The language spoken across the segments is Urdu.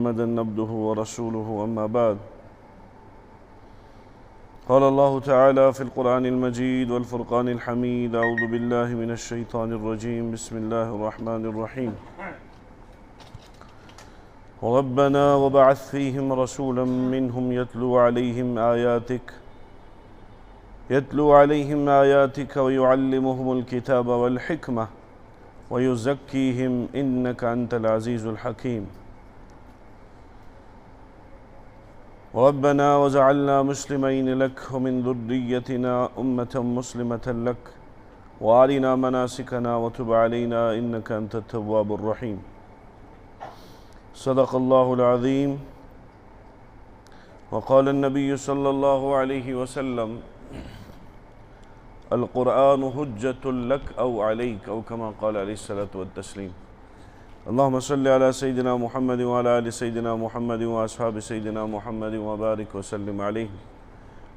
محمدا عبده ورسوله أما بعد قال الله تعالى في القرآن المجيد والفرقان الحميد أعوذ بالله من الشيطان الرجيم بسم الله الرحمن الرحيم ربنا وبعث فيهم رسولا منهم يتلو عليهم آياتك ويعلمهم الكتاب والحكمة ويزكيهم إنك أنت العزيز الحكيم ربنا وجعلنا مسلمين لك ومن ذريتنا أمة مسلمة لك وأرنا مناسكنا وتب علينا إنك أنت التواب الرحيم صدق الله العظيم وقال النبي صلى الله عليه وسلم القرآن حجة لك أو عليك أو كما قال عليه الصلاة والتسليم اللهم صل على سيدنا محمد وعلى آل سيدنا محمد وأصحاب سيدنا محمد وبارك وسلم عليه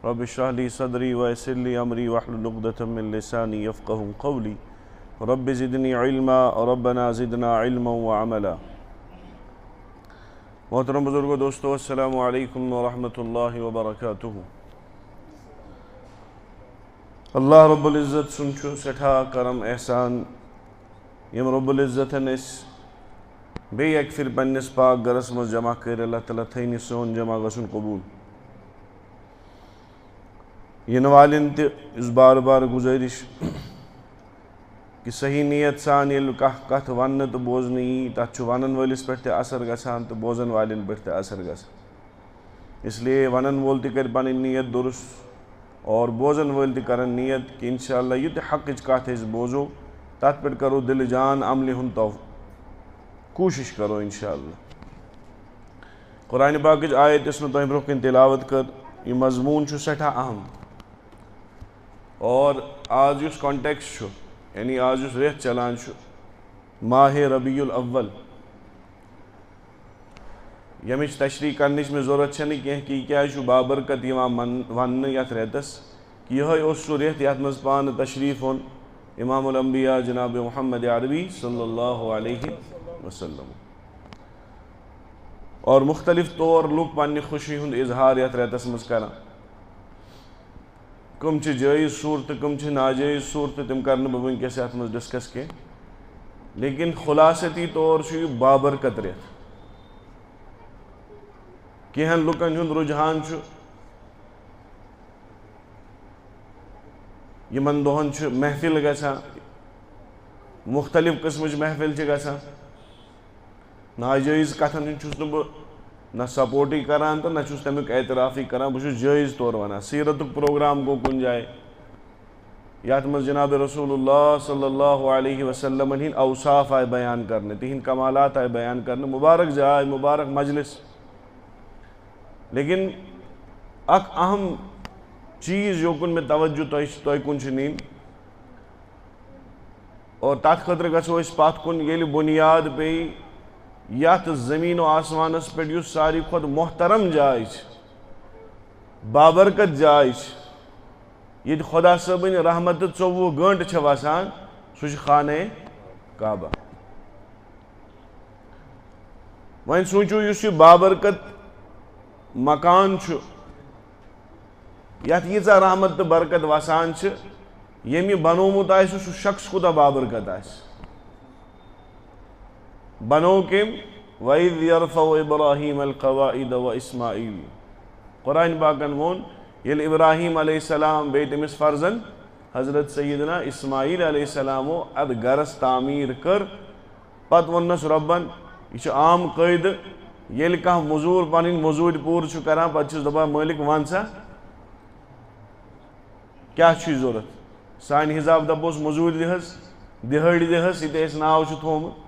رب اشرح لي صدري ويسر لي أمري واحلل عقدة من لساني يفقهوا قولي رب زدني علما ربنا زدنا علما وعملا محترم بزرگو دوستو السلام علیکم ورحمۃ اللہ وبرکاتہ اللہ رب العزت سنچو سٹھا کرم احسان یم رب العزتن اس بیٚیہِ اکہِ پھِرِ پننِس پاک گرس منٛز جمع کٔرۍ اللہ تعالیٰ تھٲینہِ سون جمع گژھُن قبوٗل یِنہٕ والٮ۪ن تہِ یُس بار بار گُزٲرِش کہِ صحیح نیت سان ییٚلہِ کانٛہہ کتھ وننہٕ تہٕ بوزنہٕ یی تتھ چھُ ونن وٲلِس پٮ۪ٹھ تہِ اثر گژھان تہٕ بوزن والٮ۪ن پٮ۪ٹھ تہِ اثر گژھان اسلیے ونن وول تہِ کرِ پنٕنۍ نیت درست اور بوزن وٲلۍ تہِ کرن نیت کہ انشاءاللہ یہِ تہِ حقٕچ کتھ أسۍ بوزو تتھ پٮ۪ٹھ کرو دلہِ جان عملہِ ہُنٛد کوٗشِش کرو انشاءاللہ قرآنِ پاکٕچ آیت یۄس مےٚ تۄہہِ برونٛہہ کَنۍ تِلاوت کٔر یہِ مضموٗن چھُ سٮ۪ٹھاہ اہم اور آز یُس کانٹیکس چھُ یعنی آز یُس رٮ۪تھ چلان چھُ ماہِ ربیع الاول ییٚمِچ تشریح کرنٕچ مےٚ ضروٗرت چھنہٕ کینٛہہ کہِ یہِ کیازِ چھُ بابرکت یِوان وننہٕ یتھ رٮ۪تس کہِ یِہوے اوس سُہ رٮ۪تھ یتھ منٛز پانہٕ تشریف اوٚن امام الانبیاء جناب محمد عربی صلی اللہ علیہ وسلم اور مختلف طور لُکھ پننہِ خوشی ہُنٛد اظہار یتھ رٮ۪تس منٛز کران کٕم چھِ جٲیز صوٗرتہٕ کٕم چھِ ناجٲیز صوٗرتہٕ تِم کرٕ نہٕ بہٕ وٕنکٮ۪س یتھ منٛز ڈسکس کینٛہہ لیکن خُلاصتی طور چھُ یہِ بابرکت رٮ۪تھ کینٛہن لُکن ہُنٛد رُجحان چھُ یِمن دۄہن چھُ محفل گژھان مختلف قٕسمٕچ محفل چھِ گژھان ناجٲیز کتھن ہُنٛد چھُس نہٕ بہٕ نہ سپوٹٕے کران تہٕ نہ چھُس تمیُک اعترافٕے کران بہٕ چھُس جٲیز طور ونان سیٖرتُک پروگرام گوٚو کُنہِ جایہِ یتھ منٛز جناب رسول اللہ صلی اللہ علیہ وسلمن ہٕنٛدۍ اوصاف آیہِ بیان کرنہٕ تِہنٛدۍ کمالات آیہِ بیان کرنہٕ مُبارک جاے مُبارک مجلس لیکن اکھ اہم چیٖز یوکُن مےٚ توجہ تۄہہِ کُن چھِ نِنۍ اور تتھ خٲطرٕ گژھو أسۍ پتھ کُن ییٚلہِ بُنیاد پیٚیہِ یتھ زمیٖن و آسمانس پٮ۪ٹھ یُس ساروی کھۄتہٕ محترم جاے چھِ بابرکت جاے چھِ ییٚتہِ خۄدا صٲبٕنۍ رحمتہٕ 24 گٲنٛٹہٕ چھےٚ وسان سُہ چھُ خانہ کعبہ وۄنۍ سوٗنٛچِو یُس یہِ بابرکت مکان چھُ یتھ ییٖژاہ رحمت تہٕ برکت وسان چھِ ییٚمۍ یہِ بنومُت آسہِ سُہ شخص کوٗتاہ بابرکت آسہِ بنوو کٔمۍ وَإِذْ يَرْفَعُ إِبْرَاهِيمُ الْقَوَاعِدَ وَإِسماعیٖل قرآنِ پاکن ووٚن ییٚلہِ ابراہیم علیہ السلام بیٚیہِ تٔمِس فرزن حضرت سیدنا اسماعیل علیہ السلامو اتھ گرس تعمیٖر کٔر پتہٕ ووٚننس رۄبن یہِ چھُ عام قٲیدٕ ییٚلہِ کانٛہہ موٚزوٗر پنٕنۍ موٚزوٗرۍ پوٗرٕ چھُ کران پتہٕ چھُس دپان مٲلِک ون سا کیاہ چھُے ضروٗرت سانہِ حساب دپوس موٚزوٗرۍ دِ حظ دِہٲڑۍ دِ حظ یہِ تہِ اَسہِ ناو چھُ تھوٚومُت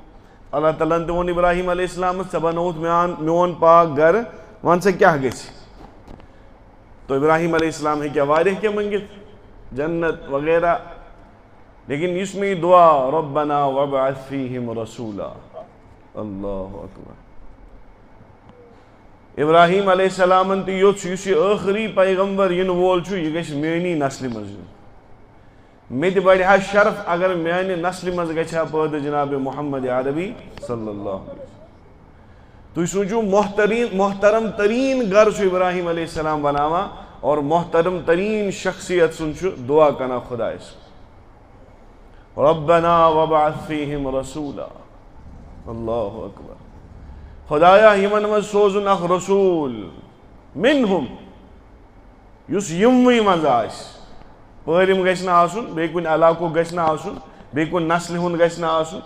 اللہ تعالیٰ ہن تہِ ووٚن ابراہیم علیہ السلامس ژےٚ بنووُتھ میون پاک گرٕ ون سا کیاہ گژھِ تو ابراہیم علیہ السلام ہیٚکہِ واریاہ کینٛہہ منٛگِتھ جنت وغیرہ لیکن یُس مےٚ یہِ دعا رۄبنا وابعث فیہم رسوٗلا اللہ اکبر ابراہیم علیہ السلامن تہِ یوٚژھ یُس یہِ ٲخری پیغمبر یِنہٕ وول چھُ یہِ گژھِ میٛٲنی نسلہِ منٛز یُن مےٚ تہِ بڑِ ہا شرف اگر میانہِ نسلہِ منٛز گژھِ ہا پٲدٕ جناب محمد عربی صلی اللہ علیہ وسلم تُہۍ سوٗنٛچِو محترم تریٖن گھر چھُ ابراہیم علیہ السلام بناوان اور محترم تریٖن شخصیت سُنٛد چھُ دعا کران خۄدایس ربنا وابعث فیہم رسولا اللہ اکبر خۄدایا یِمن منٛز سوزُن اکھ رسوٗل منہم یُس یِموٕے منٛز آسہِ پٲرِم گژھِ نہٕ آسُن بیٚیہِ کُنہِ علاقُک گژھِ نہٕ آسُن بیٚیہِ کُنہِ نسلہِ ہُنٛد گژھِ نہٕ آسُن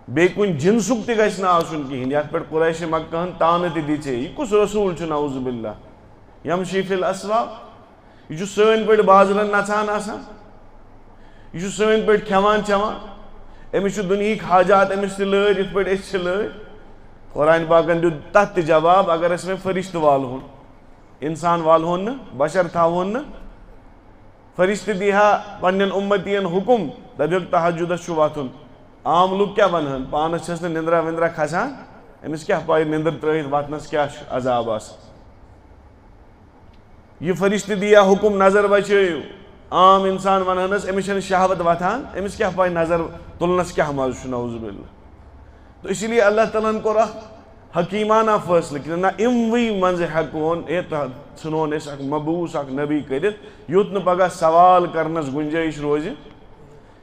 بیٚیہِ کُنہِ جنسُک تہِ گژھِ نہٕ آسُن کِہیٖنۍ یتھ پٮ۪ٹھ قُریشِ مکہن تانہٕ تہِ دِژے یہِ کُس رسوٗل چھُ نعوذ باللہ یمشی فی الاسواق یہِ چھُ سٲنۍ پٲٹھۍ بازرن نژان آسان یہِ چھُ سٲنۍ پٲٹھۍ کھٮ۪وان چٮ۪وان أمِس چھُ دُنہِکۍ حاجات أمِس تہِ لٲرۍ یِتھ پٲٹھۍ أسۍ چھِ لٲرۍ قرآنِ پاکن دیُت تتھ تہِ جواب اگر أسۍ وۄنۍ فرشتہٕ والہون انسان والہون نہٕ بشر تھاوہون نہٕ فرشتہٕ دی ہا پننٮ۪ن اُمتین حُکُم دپیکھ تہجُدس چھُ وۄتھُن عام لُکھ کیٛاہ ونہن پانس چھس نہٕ نِندرا وِندرا کھسان أمِس کیٛاہ پاے نِندٕر ترٲیِتھ وتھنس کیٛاہ چھُ عذاب آسان یہِ فرشتہٕ دی ہا حُکُم نظر بچٲیِو عام انسان ونہنس أمِس چھنہٕ شہوت وتھان أمِس کیٛاہ پاے نظر تُلنس کیٛاہ مزٕ چھُ نعوذ باللہ تو اسی لیے اللہ تعالیٰ ہن کوٚر اکھ حکیٖمانہ فٲصلہٕ کہِ نہ یِموٕے منٛزٕ ہٮ۪کہون ژھٕنہون أسۍ اکھ مبوٗس اکھ نبی کٔرِتھ یُتھ نہٕ پگاہ سوال کرنس گُنجٲیِش روزِ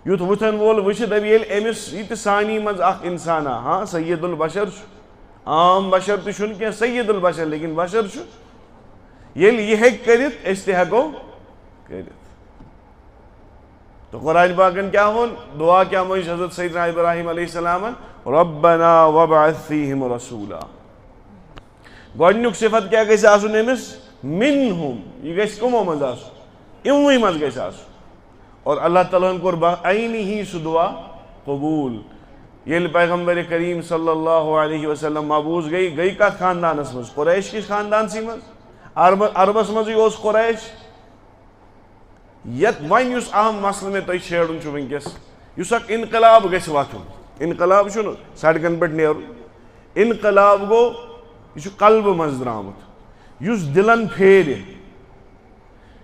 یُتھ وٕچھن وول وٕچھِ دپہِ ییٚلہِ أمِس یہِ تہِ سانی منٛز اکھ انسانا ہاں سید البشر چھُ عام بشر تہِ چھُنہٕ کینٛہہ سید البشر لیکن بشر چھُ ییٚلہِ یہِ ہیٚکہِ کٔرِتھ أسۍ تہِ ہٮ۪کو کٔرِتھ تو قرآن پاکن کیٛاہ ووٚن دعا کیٛاہ منٛج حضرت سیدنا ابراہیم علیہ السلامن ربنا وابعث فیہم رسولا گۄڈنیُک صفت کیٛاہ گژھِ آسُن أمِس منہم یہِ گژھِ کٕمو منٛز آسُن یِموٕے منٛز گژھِ آسُن اور اللہ تعالیٰ ہن کوٚر بعینی سُہ دعا قبوٗل ییٚلہِ پیغمبرِ کریم صلی اللہ علیہ وسلم مبوٗس گٔے کتھ خاندانس منٛز قُریش کِس خاندانسٕے منٛز عربس منٛزٕے اوس قُریش یتھ وۄنۍ یُس اہم مسلہٕ مےٚ تۄہہِ چھیڑُن چھُ وٕنکیٚس یُس اکھ انقلاب گژھِ وۄتھُن انقلاب چھُنہٕ سڑکن پٮ۪ٹھ نیرُن انقلاب گوٚو یہِ چھُ قلبہٕ منٛز درٛامُت یُس دِلن پھیرِ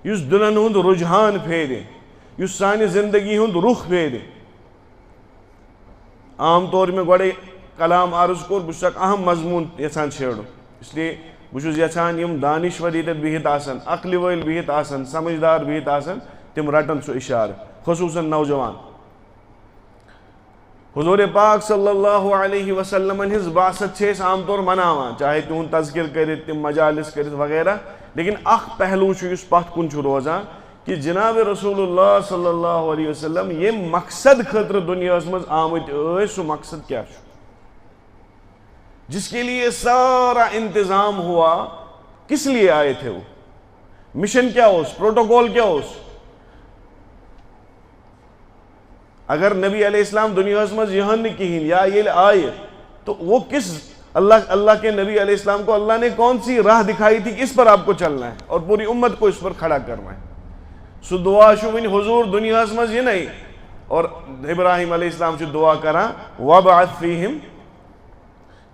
یُس دِلن ہُنٛد رُجحان پھیرِ یُس سانہِ زندگی ہُنٛد رُخ پھیرِ عام طور مےٚ گۄڈے کلام عرض کوٚر بہٕ چھُس اکھ اہم مضموٗن یژھان چھیڑُن اس لیے بہٕ چھُس یژھان یِم دانِشور ییٚتٮ۪تھ بِہِتھ آسن عقلہِ وٲلۍ بِہِتھ آسن سمجھدار بِہِتھ آسن تِم رٹن سُہ اِشارٕ خصوٗصن نوجوان حضوٗرِ پاک صلی اللہ علیہ وسلمن ہِنٛز باست چھِ أسۍ عام طور مناوان چاہے تِہُنٛد تذکِر کٔرِتھ تِم مجالس کٔرِتھ وغیرہ لیکن اکھ پہلوٗ چھُ یُس پتھ کُن چھُ روزان کہ جناب رسول اللہ صلی اللہ علیہ وسلم ییٚمہِ مقصد خٲطرٕ دُنیاہس منٛز آمٕتۍ ٲسۍ سُہ مقصد کیٛاہ چھُ جس کے لیے سارا انتظام ہوا کس لیے آئے تھے وہ مشن کیا اوس پروٹوکول کیا اوس اگر نبی علیہ السلام دنیاہس منٛز یِہن نہٕ کِہیٖنۍ یا ییٚلہِ آیہِ تو وہ کس اللہ کے نبی علیہ السلام کو اللہ نے کون سی راہ دکھائی تھی کہ اس پر آپ کو چلنا ہے اور پوری امت کو اس پر کھڑا کرنا ہے سُہ دعا چھُ وٕنہِ حضوٗر دُنیاہس منٛز یِنَے اور ابراہیم علیہ السلام چھُ دعا کران وابعث فیہم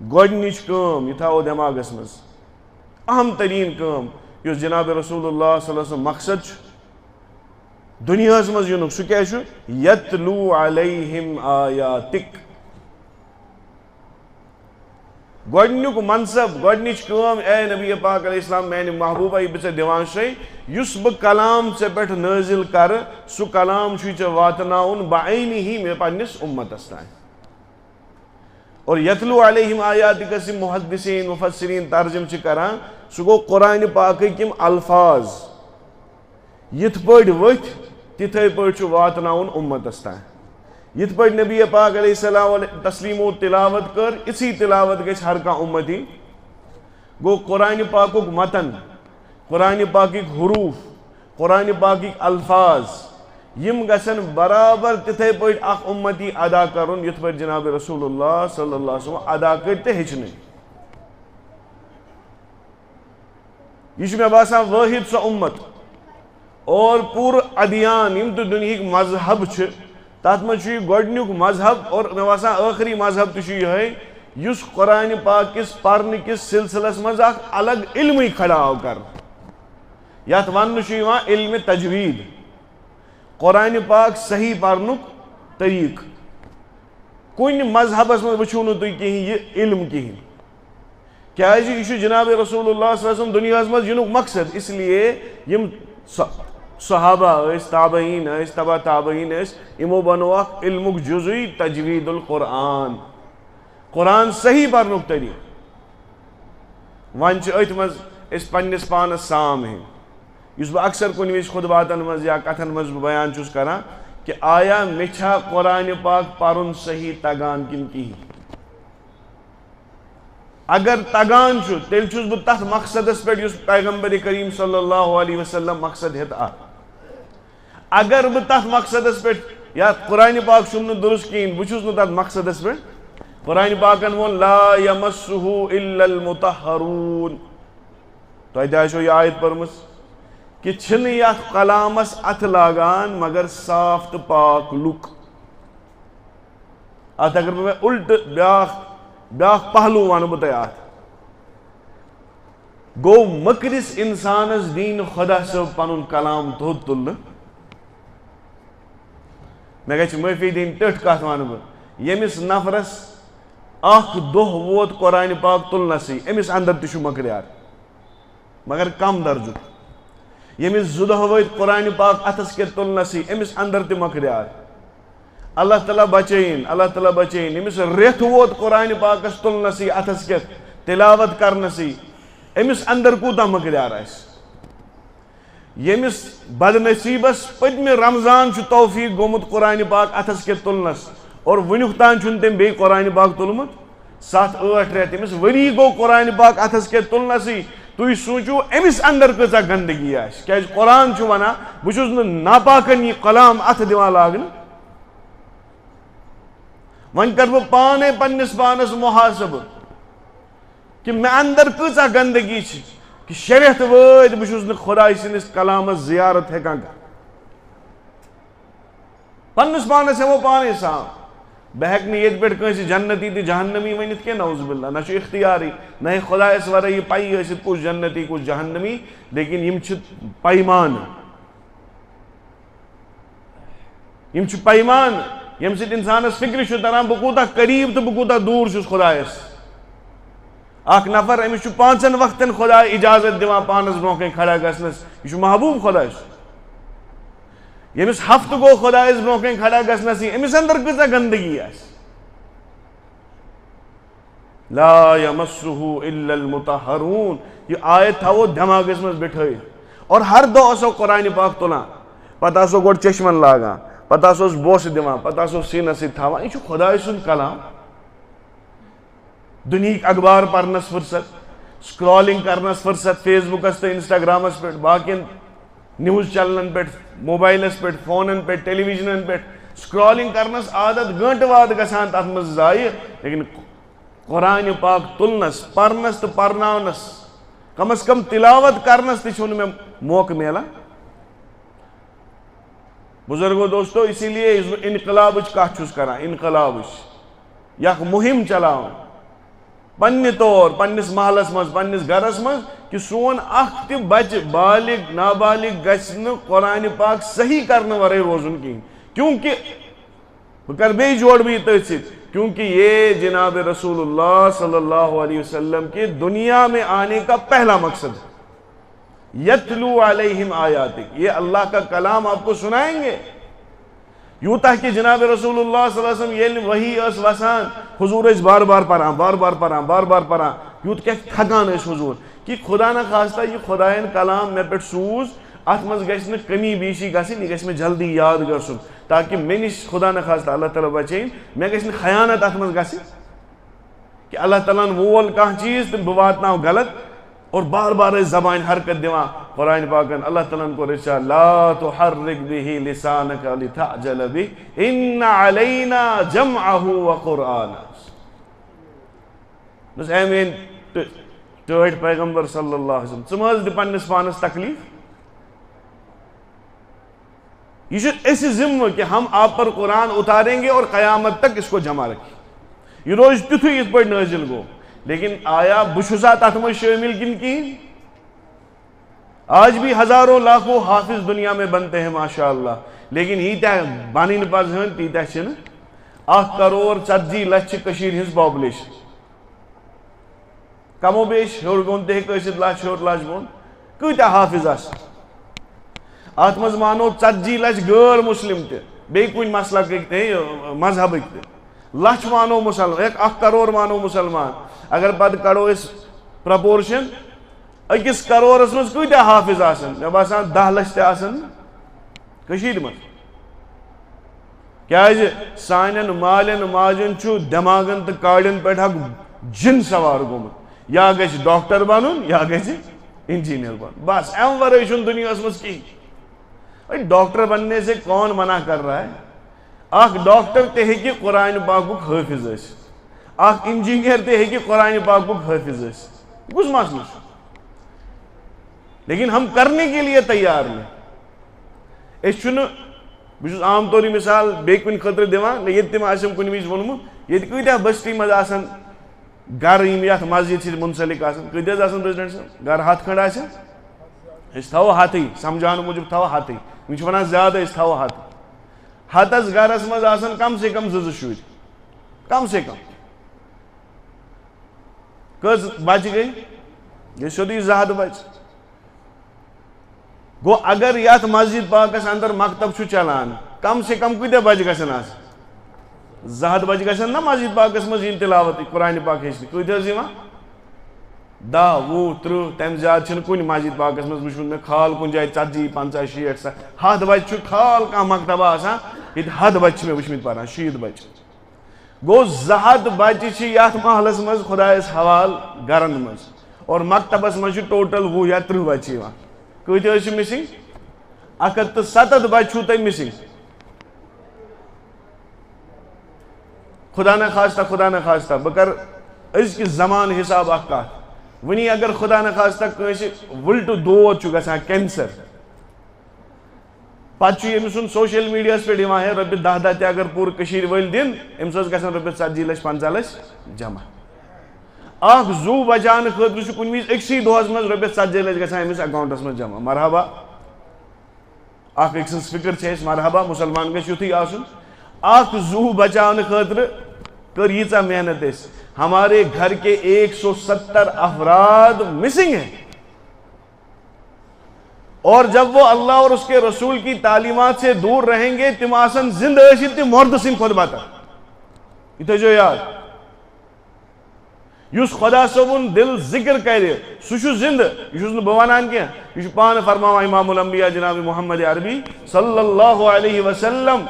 گۄڈنِچ کٲم یہِ تھاوو دٮ۪ماغس منٛز اہم تریٖن کٲم یُس جناب رسول اللہ صلی اللہ علیہ وسلم مقصد چھُ دُنیاہس منٛز یِنُک سُہ کیٛاہ چھُ یتلوٗ علیہم آیاتک گۄڈنیُک منصب گۄڈنِچ کٲم اے نبی پاک علیہ السلام میانہِ محبوٗبا یہِ بہٕ ژےٚ دِوان چھُسے یُس بہٕ کلام ژےٚ پٮ۪ٹھ نٲزِل کرٕ سُہ کلام چھُے ژےٚ واتناوُن بعینی مےٚ پننِس اُمتس تانۍ اور یتلوٗ علیہم آیاتکس یِم محدثیٖن مُفسریٖن ترجم چھِ کران سُہ گوٚو قرآنہِ پاکٕکۍ یِم الفاظ یِتھ پٲٹھۍ ؤتھۍ تِتھے پٲٹھۍ چھُ واتناوُن اُمتس تانۍ یِتھ پٲٹھۍ نبی پاک علیہ السلام تسلیٖمو تِلاوت کٔر یِژھٕے تِلاوت گژھِ ہر کانٛہہ اُمتی گوٚو قرآنہِ پاکُک متن قرآنہِ پاکٕکۍ حروٗف قرآنہِ پاکٕکۍ الفاظ یِم گژھن برابر تِتھے پٲٹھۍ اکھ اُمتی ادا کرُن یِتھ پٲٹھۍ جناب رسول اللہ صلی اللہ علیہ وسلم ادا کٔرۍ تہٕ ہیٚچھنٲے یہِ چھُ مےٚ باسان وٲحد سۄ اُمت اور پوٗرٕ ادیان یِم تہِ دُنہِکۍ مذہب چھِ تتھ منٛز چھُ یہِ گۄڈنیُک مذہب اور مےٚ باسان ٲخری مذہب تہِ چھُ یِہوے یُس قرآنہِ پاک کِس پرنہٕ کِس سلسلس منٛز اکھ الگ علمٕے کھڑا آو کرنہٕ یتھ وننہٕ چھُ یِوان علمِ تجویٖد قرآنہِ پاک صحیح پرنُک طریٖقہٕ کُنہِ مذہبس منٛز وٕچھِو نہٕ تُہۍ کِہیٖنۍ یہِ علم کِہیٖنۍ کیا یہ جناب رسول اللہ صلی اللہ علیہ وسلم دنیا مز ینک مقصد، اس لیے یم صحابہ تابعین تبع تابعین یمو بنو اخ علمک جزوی تجوید القرآن، قرآن صحیح پرنک طریقہ۔ ون ات مز اس پنس پانس سام ہیں اس بہ اکثر کن وز خطباتن مز یا کتھن مز بیان چھس کران کہ آیا مچھا قرآن پاک پرن صحیح تگان کن کہین، اگر تگان چھو تیل چھس بہ تتھ مقصدس پہ اس پیغمبر کریم صلی اللہ علیہ وسلم مقصد ہت آ، اگر بہ تتھ مقصدس پہ یا قرآن پاک چھن درست کہین بہ چھس نہ تتھ مقصدس پہ، قرآن پاکن وون لا یمسہ الا المطہرون، تو آسو یہ آیت پرمس کہ چھن یتھ کلامس اتھ لاگان مگر صاف تو پاک لک۔ ات اگر میں الٹ بیاکھ پہلو ون بہ تہ ات گو مکرس انسانس دین خدا صاحب پنن کلام تھوٚد تلنہ، مے گژھِ معافی دین ٹھٹ کتھ ون بہ یمس نفرس اخ دہ ووت قرآن پاک تلنسی امس اندر تہ چھُ مکریار مگر کم درجک، یمس زٕ دۄہ وٲتۍ قرآن پاک اتھس کیٚتھ تلنسی امس اندر تہ مکریار، اللہ تعالیٰ بچین اللہ تعالیٰ بچین، یمس ریتھ ووت قرآن پاکس تلنسی اتھس کیٚتھ تلاوت کرنسی امس اندر کوتاہ مکریار آس، یمس بد نصیبس پتمہ رمضان چھُ توفیق گومت قرآن پاک اتھس کیٚتھ تلنس اور ونیُک تان چھُنہٕ تٔمۍ بیٚیہِ قرآن پاک تُلمُت 7-8 رٮ۪تھ، أمِس ؤری گوٚو قرآن پاک اتھس کیٚتھ تُلنسٕے، تُہۍ سوٗنٛچِو أمِس اندر کۭژاہ گنٛدگی آسہِ، کیٛازِ قرآن چھُ ونان بہٕ چھُس نہٕ ناپاکن یہِ کلام اتھٕ دِوان لاگنہٕ۔ وۄنۍ کرٕ بہٕ پانے پننس پانس محاسبہٕ کہ مےٚ اندر کۭژاہ گنٛدگی چھِ کہ 6 رٮ۪تھ وٲتۍ بہٕ چھُس نہٕ خۄداے سٕنٛدِس کلامس زیارت ہٮ۪کان کٔرِتھ، پننس پانس ہٮ۪مو پانے سام، بہٕ ہٮ۪کہٕ نہٕ ییٚتہِ پٮ۪ٹھ کٲنٛسہِ جنتی تہٕ جہنمی ؤنِتھ کینٛہہ نعوذ باللہ، نہ چھُ اختیارٕے، نہ ہیٚکہِ خۄدایس ورٲے یہِ پیی ٲسِتھ کُس جنتی کُس جہنمی، لیکن یِم چھِ پیمانہٕ، یِم چھِ پیمانہٕ ییٚمہِ سۭتۍ انسانس فکرِ چھُ تران بہٕ کوٗتاہ قریٖب تہٕ بہٕ کوٗتاہ دوٗر چھُس خۄدایس۔ اکھ نفر أمِس چھُ 5 وقتن خۄداے اجازت دِوان پانس برونٛہہ کَنہِ کھڑا گژھنس، یہِ چھُ محبوٗب خۄداے سُنٛد، ییٚمِس ہفتہٕ گوٚو خۄدایس برونٛہہ کَنہِ کھڑا گژھنسٕے أمِس اندر کۭژاہ گنٛدگی آسہِ۔ لا یمسہ الا المطہرون، یہ آیت تھاوو دٮ۪ماغس منٛز بِٹھٲیِتھ، اور ہر دۄہ آسو قرآن پاک تُلان، پتہٕ آسو گۄڈٕ چشمن لاگان، پتہٕ آسوس بوسہٕ دِوان، پتہٕ آسو سیٖنس سۭتۍ تھاوان، یہِ چھُ خۄداے سُنٛد کلام۔ دُنہِکۍ اخبار پرنس فرصت، سکرالنگ کرنس فرصت فیس بکس تہٕ انسٹاگرامس پٮ۪ٹھ، باقین نیوز چینلن پٮ۪ٹھ، موبائلس پٮ۪ٹھ، فونن پٮ۪ٹھ، ٹیلی ویژنن پٮ۪ٹھ سکرالنگ کرنس عادت گٲنٹہٕ واد گژھان تتھ منٛز ضایع، لیکن قرآن پاک تُلنس پرنس تہٕ پرناونس کم از کم تلاوت کرنس تہِ چھُنہٕ مےٚ موقعہٕ میلان۔ بزرگو دوستو، اسی لیے یُس بہٕ انقلابٕچ کتھ چھُس کران، انقلابٕچ یہِ اکھ مُہم چلاوُن پننہِ طور پننس محلس منٛز پننس گرس منٛز کہ سون اکھ تہِ بچہ بالغ نابالغ گژھِ نہٕ قرآن پاک صحیح کرنہٕ ورٲے روزُن کِہیٖنۍ، کیونکہ بہٕ کرٕ بیٚیہِ جوڑٕ بہٕ یہِ تٔتھۍ سۭتۍ، کیونکہ یہ جناب رسول اللہ صلی اللہ علیہ وسلم کے دنیا میں آنے کا پہلا مقصد ہے، یتلو علیہم آیاتک، یہ اللہ کا کلام آپ کو سنائیں گے، یوتاہ کہ جناب رسول اللہ صلی اللہ علیہ وسلم ییٚلہِ وحی ٲس وسان حضور ٲسۍ بار بار پران بار بار پران بار بار پران، یوٗت کیٛاہ تھکان ٲسۍ حضور کہ خدا نہ خواستہ یہ خدایَن کلام مےٚ پٮ۪ٹھ سوٗز اتھ منٛز گژھِ نہٕ کمی بیشی گژھٕنۍ، یہِ گژھِ مےٚ جلدی یاد گژھُن تاکہ مےٚ نِش خدا نہ خواستہ اللہ تعالیٰ بچٲیِن مےٚ گژھِ نہٕ خیانت اتھ منٛز گژھٕنۍ کہ اللہ تعالیٰ ہن وول کانٛہہ چیٖز تہٕ بہٕ واتناو غلط، اور بار بار ٲسۍ زبانہِ حرکت دِوان قرآن پاکن، اللہ تعالیٰ ہن کوٚر ارشاد لا تحرک بہ لسانک لتعجل بہ ان علینا جمعہ وقرآنہ، دوٚپُس اے میٲنۍ ٹٲٹھۍ پیغمبر صلی اللہ علیہ وسلم ژٕ مہ حظ دِ پننس پانس تکلیف، یہ چھُ اَسہِ ذمہ کہ ہم آپ پر قرآن اتاریں گے اور قیامت تک اس کو جمع رکھیں، یہ روز تیُتھُے یِتھ پٲٹھۍ نٲزِل گوٚو، لیکن آیا بہٕ چھُسا تتھ منٛز شٲمل کِنہٕ کِہیٖنۍ؟ آج بھی ہزاروں لاکھوں حافظ دنیا میں بنتے ہیں ماشاء اللہ، لیکن ییٖتیٛاہ بنٕنۍ پزہن تیٖتیٛاہ چھِنہٕ، 1.34 کروڑ کٔشیٖرِ ہٕنٛز پاپولیشن، کم و بیش ہیور گون تہ ہیکہ ٲسِتھ لچھ ہیور لچھ بون کۭتیاہ حافظ آسن اتھ منٛز مانو 40 لچھ غٲر مسلم تہِ بیٚیہِ کُنہِ مسلکٕکۍ تہِ مذہبٕکۍ تہِ لچھ مانو مسلمان 1 کَرور مانو مسلمان اگر پتہٕ کڑو أسۍ پرپورشن أکِس کَرورس منٛز کۭتیاہ حافظ آسن مےٚ باسان 10 لچھ تہِ آسن کٔشیٖرِ منٛز کیازِ سانٮ۪ن مالٮ۪ن ماجٮ۪ن چھُ دٮ۪ماغن تہٕ کاڑٮ۪ن پٮ۪ٹھ اکھ جِن سوار گوٚمُت یا گژھِ ڈاکٹر بنُن یا گژھِ انجینئر بنُن بس امہِ ورٲے چھُنہٕ دُنیاہس منٛز کِہیٖنۍ ڈاکٹر بننے سے کون منع کر رہا ہے اکھ ڈاکٹر تہِ ہیٚکہِ قرآنِ پاکُک حٲفظ ٲسِتھ اکھ انجینئر تہِ ہیٚکہِ قرآنِ پاکُک حٲفظ ٲسِتھ کُس مسلہٕ چھُ لیکن ہم کرنے کے لیے تیار نہیں أسۍ چھُنہٕ بہٕ چھُس عام طور یہِ مثال بیٚیہِ کُنہِ خٲطرٕ دِوان ییٚتہِ تہِ آسٮ۪م کُنہِ وِزِ ووٚنمُت ییٚتہِ کۭتیاہ بستی منٛز آسان گرٕ یِم یتھ مسجد سۭتۍ مُنسلک آسان کۭتیاہ حظ آسان پریزیڈنٹ صٲب گرٕ 100 کھنڈ آسن أسۍ تھاوو 100 سمجھاونہٕ موٗجوٗب تھاوو 100 وۄنۍ چھِ ونان زیادٕ أسۍ تھاوو 100 گرس منٛز آسان کم سے کم 2 شُرۍ کم سے کم کٔژ بچہِ گٔے سیوٚدُے 200 بچہِ گوٚو اگر یتھ مسجد پاکس اندر مکتب چھُ چلان کم سے کم کۭتیاہ بچہِ گژھن آسٕنۍ 200 بچہِ گژھن نا مسجد پاکس منٛز یِنۍ تلاوت قرآنِ پاک ہیٚچھنہِ کۭتیاہ حظ یِوان 10 20 30 تمہِ زیادٕ چھِنہٕ کُنہِ مسجد پاکس منٛز وٕچھمُت مےٚ کھال کُنہِ جایہِ 40 50 60 100 بچہِ چھُ کھال کانٛہہ مکتبہ آسان ییٚتہِ 100 بچہِ چھِ مےٚ وٕچھمٕتۍ پران 60 بچہِ گوٚو 200 بچہِ چھِ یتھ محلس منٛز خۄدایس حوالہٕ گرن منٛز اور مکتبس منٛز چھِ ٹوٹل 20 یا 30 بچہِ یِوان کۭتیاہ حظ چھِ مِسِنگ 107 بچہِ چھُو تۄہہِ مِسِنگ خدا نخواستہ بہٕ کرٕ أزکہِ زمانہٕ حساب اکھ کتھ وٕنی اگر خدا نخواستہ کٲنٛسہِ وٕلٹہٕ دود چھُ گژھان کینسر پتہٕ چھُ ییٚمہِ سُنٛد سوشل میڈیاہس پٮ۪ٹھ یِوان ہے رۄپیہِ 10 تہِ اگر پوٗرٕ کٔشیٖرِ وٲلۍ دِن أمِس حظ گژھن رۄپیہِ 40 لچھ 50 لچھ جمع اکھ زوٗ بچاونہٕ خٲطرٕ چھُ کُنہِ وِزِ أکسٕے دۄہس منٛز رۄپیس 40 لچھ گژھان أمِس اکاونٹس منٛز جمع مرحبا اکھ أکۍ سٕنٛز فکر چھِ اَسہِ مرحبا مُسلمان گژھِ یُتھُے آسُن اکھ زوٗ بچاونہٕ خٲطرٕ کٔر ییٖژاہ محنت أسۍ ہمارے گھر کے 170 افراد مسنگ ہیں اور جب وہ اللہ اور اس کے رسول کی تعلیمات سے دور رہیں گے تم آسن زندہ ٲسِتھ تہِ مرد سٕنٛدۍ کھۄتہٕ بدتر یہِ تھٲیزیو یاد یُس خۄدا صٲبُن دل ذکر کرِ سُہ چھُ زندٕ یہِ چھُس نہٕ بہٕ ونان کینٛہہ یہِ چھُ پانہٕ فرماوان امام الانبیاء جناب محمد عربی صلی اللہ علیہ وسلم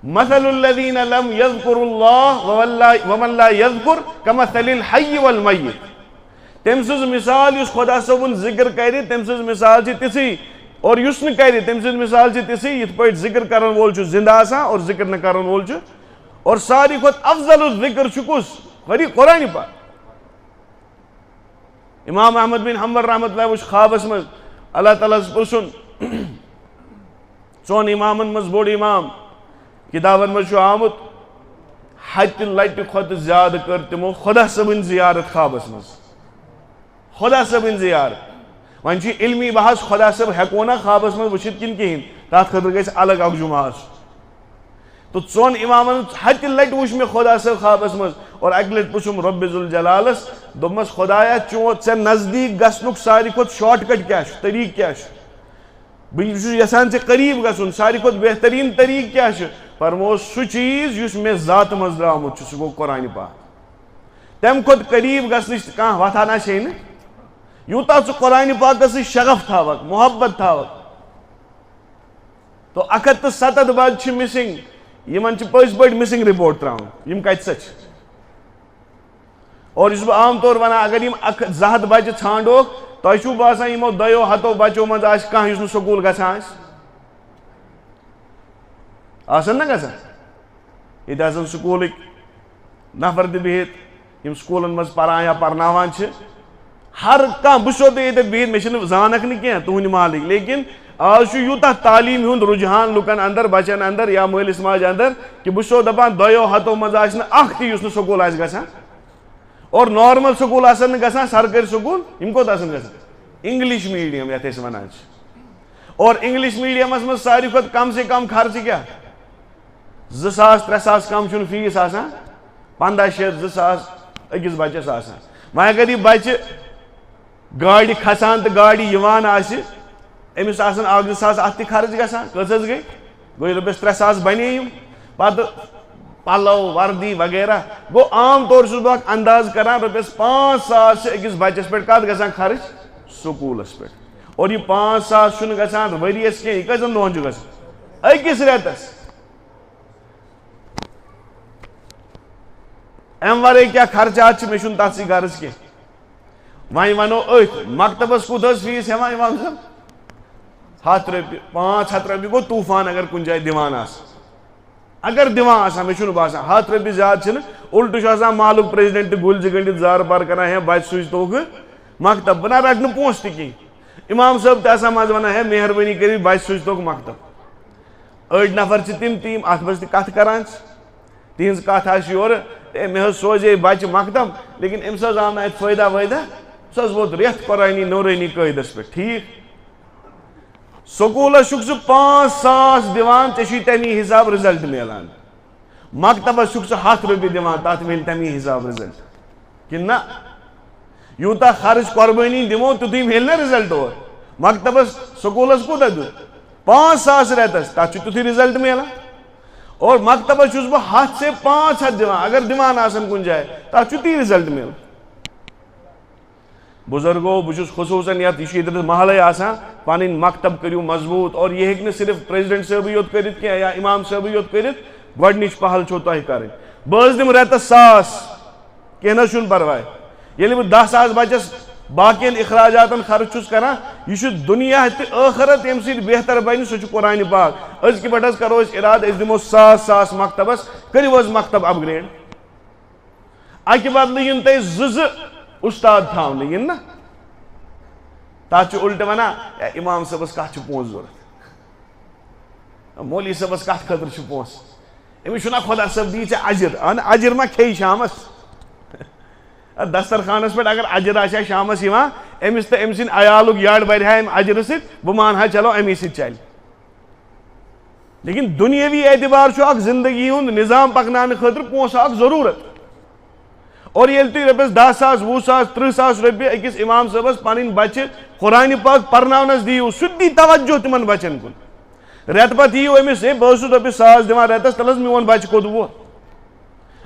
مثل الذین لم یذکروا اللہ ومن لا یذکر کمثل الحی والمیت تٔمۍ سٕنٛز مثال یُس خۄدا صٲبُن ذکر کرِ تٔمۍ سٕنٛز مثال چھِ تِژھٕے اور یُس نہٕ کرِ تٔمۍ سٕنٛز مثال چھِ تِژھٕے یِتھ پٲٹھۍ ذکر کرن وول چھُ زندٕ آسان اور ذکر نہٕ کرن وول چھُ اور ساروی کھۄتہٕ افضل الذکر چھُ کُس قرآنِ پاک امام احمد بن حنبل رحمۃ اللہ وٕچھ خوابس منٛز اللہ تعالیٰ ہس پرژھُن 4 امامن منٛز بوٚڑ امام کتابن منٛز چھُ آمُت 100 لٹہِ کھۄتہٕ زیادٕ کٔر تِمو خۄدا صٲبٕنۍ زیارت خوابس منٛز خۄدا صٲبٕنۍ زیارت وۄنۍ چھُ علمی بحث خۄدا صٲب ہٮ۪کو نا خوابس منٛز وٕچھِتھ کِنہٕ کِہیٖنۍ تتھ خٲطرٕ گژھِ الگ اکھ جُمعہ آسُن تو 4 امامن 100 لٹہِ وٕچھ مےٚ خۄدا صٲب خوابس منٛز اور اکہِ لٹہِ پرٛژھُم رۄبِ ذوالجلالس دوٚپمس خۄدایا ژےٚ نزدیٖک گژھنُک ساروی کھۄتہٕ شاٹ کٹ کیٛاہ چھُ طریٖقہٕ کیٛاہ چھُ بہٕ چھُس یژھان ژےٚ قریٖب گژھُن ساروی کھۄتہٕ بہتریٖن طریٖقہٕ کیٛاہ چھُ فرمووُس سُہ چیٖز یُس مےٚ ذاتہٕ منٛز درٛامُت چھُ سُہ گوٚو قرآنِ پاک تمہِ کھۄتہٕ قریٖب گژھنٕچ کانٛہہ وتھا نہ چھے نہٕ یوٗتاہ ژٕ قرآنِ پاکس سۭتۍ شغف تھاوکھ محبت تھاوکھ تو 107 بچہِ چھِ مِسنگ یِمن چھِ پٔزۍ پٲٹھۍ مِسنگ رِپورٹ تراوُن یِم کتہِ سا چھِ اور یُس بہٕ عام طور ونان اگر یِم 200 بچہِ ژھانڈوکھ تۄہہِ چھُو باسان یِمو 200 بچو منٛز آسہِ کانٛہہ یُس نہٕ سکوٗل گژھان آسہِ آسن نا گژھان ییٚتہِ آسن سکوٗلٕکۍ نفر تہِ بِہِتھ یِم سکوٗلن منٛز پران یا پرناوان چھِ ہر کانٛہہ بہٕ چھُسو تۄہہِ ییٚتٮ۪تھ بِہِتھ مےٚ چھِنہٕ زانکھ نہٕ کینٛہہ تُہنٛدِ محلٕکۍ لیکن آز چھُ یوٗتاہ تعلیٖم ہُنٛد رُجحان لُکن اندر بچن اندر یا مٲلِس ماجہِ اندر کہِ بہٕ چھُسو دپان 200 منٛز آسہِ نہٕ اکھ تہِ یُس نہٕ سکوٗل آسہِ گژھان اور نارمل سکوٗل آسن نہٕ گژھان سرکٲرۍ سکوٗل یِم کوٚت آسن گژھان انگلش میٖڈیم یتھ أسۍ ونان چھِ اور انگلش میٖڈیمس منٛز ساروی کھۄتہٕ کم سے کم خرچہٕ کیٛاہ 2,000 3,000 کم چھُنہٕ فیٖس آسان 1500 2,000 أکِس بچس آسان وۄنۍ اگر یہِ بچہِ گاڑِ کھسان تہٕ گاڑِ یِوان آسہِ أمِس آسان 1-2 ساس اَتھ تہِ خرٕچ گژھان کٔژ حظ گٔے رۄپیَس 3 ساس بنے یِم پتہٕ پَلو وردی وغیرہ گوٚو عام طور چھُس بہٕ اکھ انداز کران رۄپیَس 5 ساس چھِ أکِس بچس پٮ۪ٹھ کتھ گژھان خرٕچ سکوٗلس پٮ۪ٹھ اور یہِ 5 ساس چھُنہٕ گژھان ؤرِیَس کینٛہہ یہِ کٔژَن دۄہن چھُ گژھان أکِس رٮ۪تس اَمہِ ورٲے کیٛاہ خرچات چھِ مےٚ چھُنہٕ تتھ سۭتۍ غرض کینٛہہ وۄنۍ وَنو أتھۍ مکتبس کوٗتاہ حظ فیٖس ہٮ۪وان اِمام صٲب 100 رۄپیہِ 500 رۄپیہِ گوٚو طوٗفان اگر کُنہِ جایہِ دِوان آسہٕ اگر دِوان آسان مےٚ چھُنہٕ باسان 100 رۄپیہِ زیادٕ چھِنہٕ اُلٹہٕ چھُ آسان محلُک پریزِڈنٹ گُلۍ زٕ گٔنڈِتھ زارٕ پار کران ہے بچہِ سوٗزتوکھٕ مکتب بہٕ نہ رٹہٕ نہٕ پونٛسہٕ تہِ کِہیٖنۍ اِمام صٲب تہِ آسان منٛزٕ ونان ہے مہربٲنی کٔرِتھ بچہِ سوٗزتوکھ مکتب أڑۍ نفر چھِ تِم یِم اتھ منٛز تہِ کتھ کران چھِ تِہنٛز کتھ آسہِ یورٕ ہے مےٚ حظ سوزے بچہِ مکتب لیکن أمِس حظ آو نہٕ اتہِ فٲیدہ وٲیدہ سُہ حظ ووت رٮ۪تھ قۄرٲنی نورٲنی قٲیدس پٮ۪ٹھ ٹھیٖک سکوٗلس چھُکھ ژٕ 5 ساس دِوان ژےٚ چھُے تمی حساب رِزلٹ مِلان مکتبس چھُکھ ژٕ 100 رۄپیہِ دِوان تتھ مِلہِ تمی حساب رِزلٹ کِنہٕ نہ یوٗتاہ خرٕچ قۄربٲنی دِمو تیُتُے مِلہِ نا رِزلٹ اورٕ مکتبس سکوٗلس کوٗتاہ دیُت 5 ساس رٮ۪تس تتھ چھُ تیُتھُے رِزلٹ مِلان اور مکتبس چھُس بہٕ 100 سے 500 دِوان اگر دِوان آسان کُنہِ جایہِ تتھ چھُ تی رِزلٹ مِلان بُزرگو بہٕ چھُس خصوٗصن یتھ یہِ چھُ ییٚتٮ۪تھ محلے آسان پنٕنۍ مکتب کٔرِو مضبوٗط اور یہِ ہیٚکہِ نہٕ صرف پریزِڈنٹ صٲبٕے یوت کٔرِتھ کینٛہہ یا اِمام صٲبٕے یوت کٔرِتھ گۄڈنِچ پہل چھو تۄہہِ کَرٕنۍ بہٕ حظ دِمہٕ رٮ۪تس 100 کینٛہہ نہ حظ چھُنہٕ پرواے ییٚلہِ بہٕ 10 ساس بچس باقین اخراجاتن خرٕچ چھُس کران یہِ چھُ دُنیا تہٕ ٲخرت ییٚمہِ سۭتۍ بہتر بنہِ سُہ چھُ قرآنِ پاک أزکہِ پٮ۪ٹھ حظ کرو أسۍ ارادٕ أسۍ دِمو 100 مکتبس کٔرِو حظ مکتب اپگریڈ اکہِ بدلہٕ یِن تۄہہِ 2 اُستاد تھاونہٕ یِن نہ تتھ چھُ اُلٹہٕ ونان ہے اِمام صٲبس کتھ چھُ پونٛسہٕ ضوٚرتھ مولوی صٲبس کتھ خٲطرٕ چھُ پونٛسہٕ أمِس چھُنہ خۄدا صٲب دی ژےٚ اجر اہن اجر ما کھیٚیہِ شامس دسترخانس پٮ۪ٹھ اگر اجر آسہِ ہا شامس یِوان أمِس تہٕ أمۍ سٕنٛدِ عیالُک یڈ بَرِ ہا اَمہِ اجرٕ سۭتۍ بہٕ مانہٕ ہا چلو امی سۭتۍ چلہِ لیکن دُنیٲوی اعتبار چھُ اکھ زندگی ہُنٛد نظام پکناونہٕ خٲطرٕ پونٛسہٕ اکھ ضروٗرت اور ییٚلہِ تُہۍ رۄپیس 10 ساس 20 ساس 30 ساس رۄپیہِ أکِس اِمام صٲبس پنٕنۍ بچہِ قرآنِ پاک پرناونس دِیِو سُہ تہِ دی توجہ تِمن بچن کُن رٮ۪تہٕ پتہٕ یِیِو أمِس ہے بہٕ اوسُس رۄپیس 100 دِوان رٮ۪تس تَلہٕ حظ میون بچہِ کوٚت ووت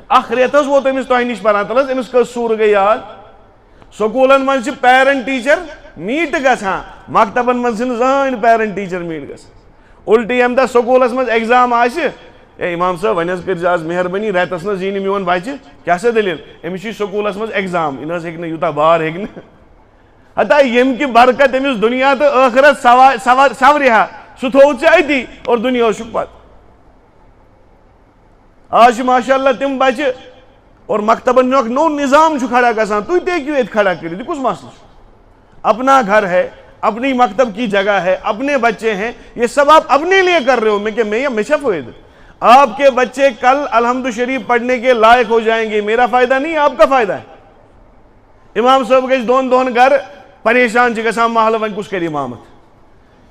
اکھ رٮ۪تھ حظ ووت أمِس تۄہہِ نِش پران تَلہٕ حظ أمِس کٔژ سوٗرٕ گٔے یاد سکوٗلن منٛز چھِ پیرنٹ ٹیٖچر میٖٹ گژھان مکتبن منٛز چھِنہٕ زٕہٕنۍ پیرنٹ ٹیٖچر میٖٹ گژھان اُلٹہٕ ییٚمہِ دۄہ سکوٗلس منٛز ایگزام آسہِ ہے اِمام صٲب وۄنۍ حظ کٔرزِ آز مہربٲنی رٮ۪تس نہٕ حظ یی نہٕ میون بچہِ کیٛاہ سا دٔلیٖل أمِس چھُے سکوٗلس منٛز ایگزام یہِ نہ حظ ہیٚکہِ نہٕ یوٗتاہ بار ہیٚکہِ نہٕ ہتا ییٚمہِ کہِ برکت أمِس دُنیا تہٕ ٲخرت سورِ ہا سُہ تھوٚو ژےٚ أتی اور دُنیاہس چھُکھ پتہٕ آز چھِ ماشاء اللہ تِم بچہِ اور مکتبن ہُنٛد اکھ نوٚو نظام چھُ کھڑا گژھان تُہۍ تہِ ہیٚکِو ییٚتہِ کھڑا کٔرِتھ یہِ کُس مسلہٕ چھُ اپنا گھر ہے اپنی مکتب کی جگہ ہے اپنے بچے ہیں یہ سب آپ اپنے لیے کر رہے ہو میں چھا فائدہ آپ کے بچے کل الحمد شریف پڑھنے کے لائق ہو جائیں گے میرا فائدہ نہیں آپ کا فائدہ ہے امام صٲب گژھِ 2 دۄہن گرٕ پریشان چھِ گژھان محلہٕ وۄنۍ کُس کَرِ امامت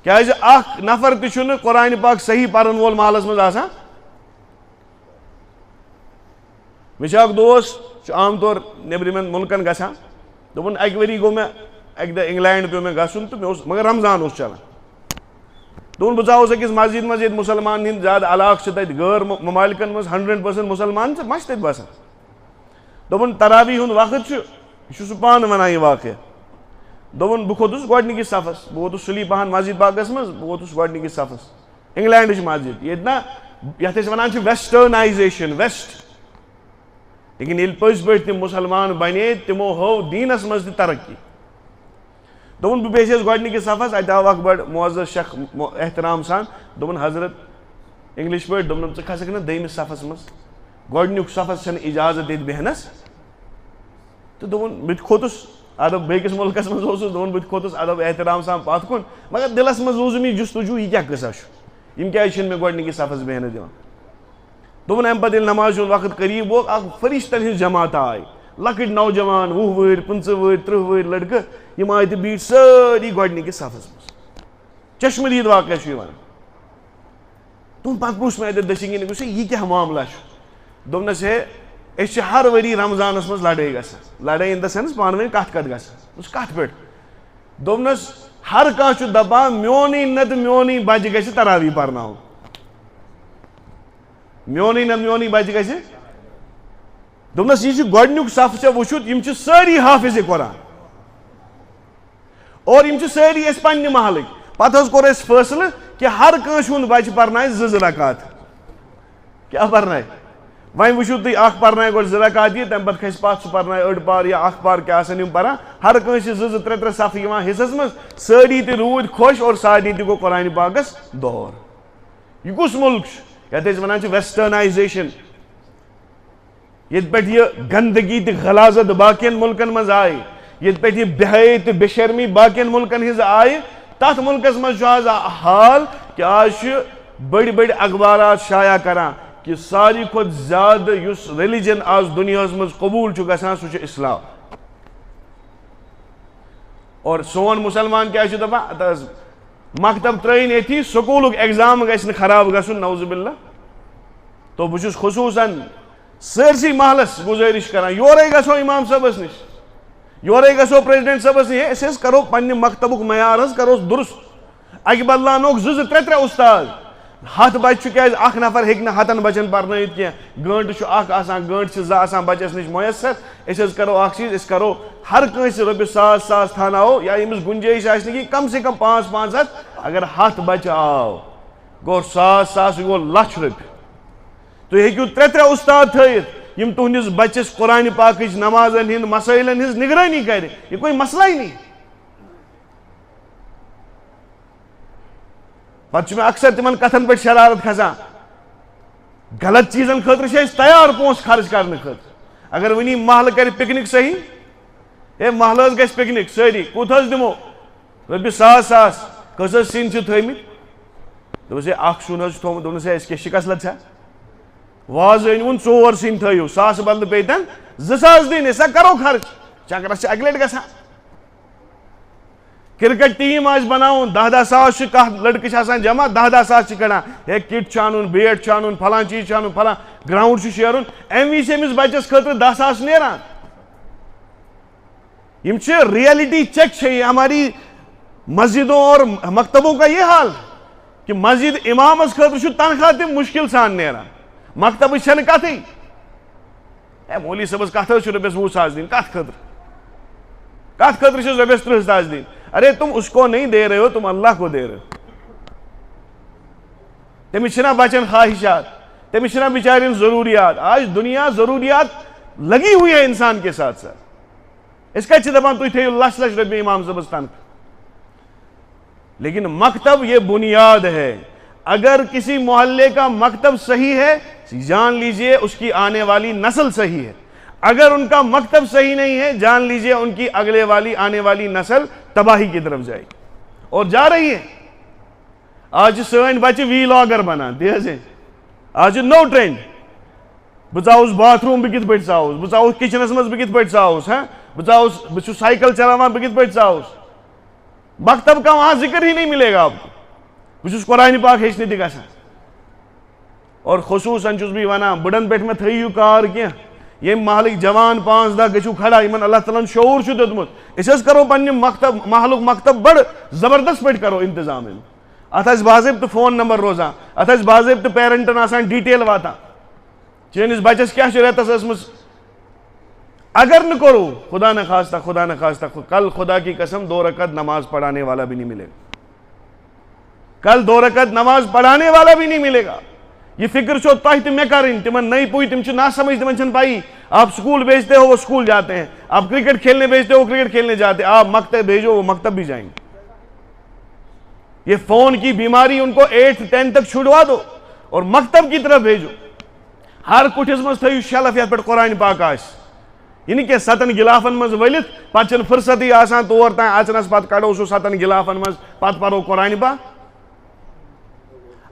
کیازِ اکھ نفر تہِ چھُنہٕ قرآنِ پاک صحیح پرن وول محلس منٛز آسان مےٚ چھُ اکھ دوس چھُ عام طور نیٚبرِمٮ۪ن مُلکن گژھان دوٚپُن اکہِ ؤری گوٚو مےٚ اکہِ دۄہ انگلینڈ پیوٚو مےٚ گژھُن تہٕ مےٚ اوس مگر رمضان اوس چلان دوٚپُن بہٕ ژاوُس أکِس مسجد منٛز ییٚتہِ مُسلمانن ہٕنٛدۍ زیادٕ علاقہٕ چھِ تتہِ غٲر ممالکن منٛز 100% مُسلمان ما چھِ تتہِ بسان دوٚپُن تراوی ہُنٛد وقت چھُ یہِ چھُ سُہ پانہٕ ونان یہِ واقعہٕ دوٚپُن بہٕ کھوٚتُس گۄڈنِکِس صفس بہٕ ووتُس سُلی پہن مسجد پاکس منٛز بہٕ ووتُس گۄڈنِکِس صفس انگلینڈٕچ مسجد ییٚتہِ نا یتھ أسۍ ونان چھِ ویسٹرنایزیشن ویسٹ لیکن ییٚلہِ پٔزۍ پٲٹھۍ تِم مُسلمان بنے تِمو ہوو دیٖنس منٛز تہِ ترقی دوٚپُن بہٕ بیچھس گۄڈنِکِس صفس اَتہِ آو اکھ بڑٕ معزز شخ احترام سان دوٚپُن حضرت انگلش پٲٹھۍ دوٚپنم ژٕ کھسکھ نہٕ 2مِس صفس منٛز گۄڈنیُک صفس چھنہٕ اِجازت ییٚتہِ بیہنس تہٕ دوٚپُن بہٕ تہِ کھوٚتُس ادب بیٚکِس مُلکس منٛز اوسُس دوٚپُن بہٕ تہِ کھوٚتُس ادب احترام سان پتھ کُن مگر دِلس منٛز روٗزُم یہِ جُستجوٗ یہِ کیٛاہ قٕصہ چھُ یِم کیٛازِ چھِنہٕ مےٚ گۄڈنِکِس صفس بیہنہٕ دِوان دوٚپُن اَمہِ پتہٕ ییٚلہِ نمازِ ہُنٛد وقت قریٖب ووت اکھ فرشتن ہٕنٛز جماعت آے لۄکٕٹۍ نوجوان 20 وٕہٕرۍ 25 وٕہٕرۍ 30 وٕہٕرۍ لڑکہٕ یِم آے تہٕ بیٖٹھۍ سٲری گۄڈنِکِس صفس منٛز چشمہٕ دیٖد واقعہ چھُ یہِ ونان دوٚپُن پتہٕ پرٛژھ مےٚ اَتٮ۪تھ دٔچھِنۍ کِنۍ یہِ کیٛاہ معاملہ چھُ دوٚپنس ہے اس ہر وری رمضانس مز لڑائی گژھان لڑائی ان دا سینس پانہٕ ؤنۍ کتھ گژھان کتھ پٮ۪ٹھ دوٚپنس ہر کانٛہہ چھُ دپان میونٕے نتہٕ میونٕے بچہِ گژھِ تراوی پرناوُن میونٕے نتہٕ میونٕے بچہِ گژھِ دوٚپنس یہِ چھُ گۄڈنیُک صف ژےٚ وٕچھُتھ یِم چھِ سٲری حافظ قرآن اور یِم چھِ سٲری أسۍ پننہِ محلٕکۍ پتہٕ حظ کوٚر اَسہِ فٲصلہٕ کہِ ہر کٲنٛسہِ ہُنٛد بچہِ پرنایہِ زٕ رکات کیٛاہ پرنایہِ وۄنۍ وٕچھِو تُہۍ اکھ پرنایہِ گۄڈٕ 2 رکات یہِ تمہِ پتہٕ کھسہِ پتھ سُہ پرنایہِ أڑ پار یا اکھ پار کیٛاہ آسن یِم پران ہر کٲنٛسہِ 2 2 3 3 صفہٕ یِوان حصس منٛز سٲری تہِ روٗدۍ خۄش اور سارنٕے تہِ گوٚو قرآنہِ پاکس دور یہِ کُس مُلک چھُ یتھ أسۍ ونان چھِ ویسٹرنایزیشن ییٚتہِ پٮ۪ٹھ یہِ گندگی تہٕ غلازت باقین مُلکن منٛز آیہِ ییٚتہِ پٮ۪ٹھ یہِ بے حیٲیی تہٕ بے شرمی باقین مُلکن ہٕنٛز آیہِ تتھ مُلکس منٛز چھُ آز حال کہِ آز چھِ بٔڑۍ بٔڑۍ اخبارات شایع کران کہ ساری کھۄتہٕ زیادٕ یُس ریٚلِجن آز دُنیاہس منٛز قبوٗل چھُ گژھان سُہ چھُ اسلام اور سون مُسلمان کیٛاہ چھُ دپان ہتا حظ مکتب ترٛٲیِن ییٚتھی سکوٗلُک ایٚگزام گژھِ نہٕ خراب گژھُن نعوذ باللہ تو بہٕ چھُس خصوٗصن سٲرسٕے محلس گُزٲرِش کران یورے گژھو اِمام صٲبس نِش یورے گژھو پریزڈنٹ صٲبس نِش أسۍ حظ کرو پننہِ مکتبُک معیار حظ کروس درست اکہِ بدلاونوکھ 2 2 3 3 اُستاد 100 بچہِ چھُ کیٛازِ اکھ نفر ہیٚکہِ نہٕ 100 بچن پرنٲیِتھ کینٛہہ گٲنٹہٕ چھُ اکھ آسان گٲنٹہٕ چھِ 2 آسان بچس نِش مۄیسر أسۍ حظ کرو اکھ چیٖز أسۍ کرو ہر کٲنٛسہِ رۄپیہِ 100 تھاوناوو یا ییٚمِس گُنجٲیِش آسہِ نہٕ کینٛہہ کم سے کم 500 اگر 100 بچہِ آو گوٚو 100 یہِ گوٚو لچھ رۄپیہِ تُہۍ ہیٚکِو 3 3 اُستاد تھٲیِتھ یِم تُہنٛدِس بچس قرآنہِ پاکٕچ نمازن ہٕنٛدۍ مسٲیلن ہٕنٛز نگرٲنی کرِ یہِ کوئی مسلے نہیں پتہٕ چھُ مےٚ اکثر تِمن کتھن پٮ۪ٹھ شرارت کھسان غلط چیٖزن خٲطرٕ چھِ أسۍ تیار پونٛسہٕ خرٕچ کرنہٕ خٲطرٕ اگر وٕنی محلہٕ کرِ پِکنِک صحیح ہے محلہٕ حظ گژھِ پِکنِک سٲری کوٗت حظ دِمو رۄپیہِ 100 کٔژ حظ سِنۍ چھِ تھٲیمٕتۍ دوٚپُس ہے اکھ سیُن حظ چھُ تھومُت دوٚپنس ہے اَسہِ کیٛاہ شِکست چھا وازٕ أنۍوُن 4 سِنۍ تھٲیِو 100 بدلہٕ پیٚتن 2,000 دِنۍ أسۍ ہا کرو خرٕچ چکرس چھِ اکہِ لٹہِ گژھان کرکٹ ٹیٖم آسہِ بناوُن 10 ساس چھِ کانٛہہ لڑکہٕ چھِ آسان جمع 10 ساس چھِ کڑان ہے کِٹ چھُ اَنُن بیٹ چھُ اَنُن پھلان چیٖز چھُ اَنُن پھلان گراوُنڈ چھُ شیرُن اَمہِ وِزِ چھِ أمِس بچس خٲطرٕ 10 ساس نیران یِم چھِ ریلٹی چیک چھِ یہ ہماری مسجدوں اور مکتبوں کا یہ حال کہ مسجد امامس خٲطرٕ چھُ تنخواہ تہِ مُشکِل سان نیران مکتبٕچ چھنہٕ کتھٕے ہے مولوی صٲبس کتھ حظ چھِ رۄپیس 20 دِنۍ کتھ خٲطرٕ چھِس رۄپیس 30 دِنۍ ارے تم اس کو نہیں دے رہے ہو تم اللہ کو دے رہے ہو تٔمِس چھِنہ بچن خواہشات تٔمِس چھِنہ بِچارٮ۪ن ضروٗریات آج دُنیا ضروٗریات لگی ہوئی ہے انسان کے ساتھ ساتھ أسۍ کتہِ چھِ دپان تُہۍ تھٲیِو لچھ لچھ رۄپیہِ امام صٲبس تنخواہ لیکن مکتب یہ بنیاد ہے اگر کسی محلے کا مکتب صحیح ہے جان لیجیے اس کی آنے والی نسل صحیح ہے اگر ان کا مکتب صحیح نہیں ہے جان لیجیے ان کی اگلے والی آنے والی نسل تباہی کی طرف جائے گی اور جا رہی ہے آج سٲنۍ بچہِ ویٖلاگر بنان تی حظ آج چھُ نوٚو ٹرینڈ بہٕ ژاوُس باتھ روٗم بہٕ کِتھ پٲٹھۍ ژاوُس بہٕ ژاوُس کچنس منٛز بہٕ کِتھ پٲٹھۍ ژاوُس بہٕ چھُس سایکل چلاوان بہٕ کِتھ پٲٹھۍ ژاوُس مکتب کا وہاں ذکر ہی نہیں ملے گا آپ کو بہٕ چھُس قرآنہِ پاک ہیٚچھنہِ تہِ گژھان اور خصوٗصن چھُس بہٕ ونان بٕڑن پٮ۪ٹھ مہ تھٲیِو کار کینٛہہ ییٚمہِ محلٕکۍ جوان 5 10 گٔژھِو کھڑا یِمن اللہ تعالیٰ ہن شعوٗر چھُ دیُتمُت أسۍ حظ کرو پننہِ محلُک مکتب بڑٕ زبردست پٲٹھۍ کرو انتظام اتھ آسہِ باضٲبطہٕ فون نمبر روزان اتھ آسہِ باضٲبطہٕ پیرنٹن آسان ڈیٹیل واتان چٲنِس بچس کیٛاہ چھِ رٮ۪تس ٲسمٕژ اگر نہ کرو خدا نخواستہ کل خدا کی قسم 2 رکعت نماز پڑھانے والا بھی نہیں ملے گا کل 2 رکعت نماز پڑھانے والا بھی نہیں ملے گا یہ فکر چھو تۄہہِ تہِ مےٚ کَرٕنۍ تِمن نئی پُے تِم چھِ ناسمجھ تِمن چھنہٕ پایی آپ اسکول بھیجتے ہو وہ اسکول جاتے ہیں آپ کرکٹ کھیلنے بھیجتے ہو وہ کرکٹ کھیلنے جاتے ہیں آپ مکتب بھیجو وہ مکتب بھی جائیں گے یہ فون کی بیماری ان کو 8th 10th تک چھُڑوا دو اور مکتب کی طرف بھیجو ہر کُٹھِس منٛز تھٲیِو شیلف یتھ پٮ۪ٹھ قرآنہِ پاک آسہِ یہِ نہٕ کینٛہہ 7 گِلافن منٛز ؤلِتھ پتہٕ چھنہٕ فرصتٕے آسان تور تام اژنس پتہٕ کڑو سُہ 7 گِلافن منٛز پتہٕ پرو قرآنہِ پاک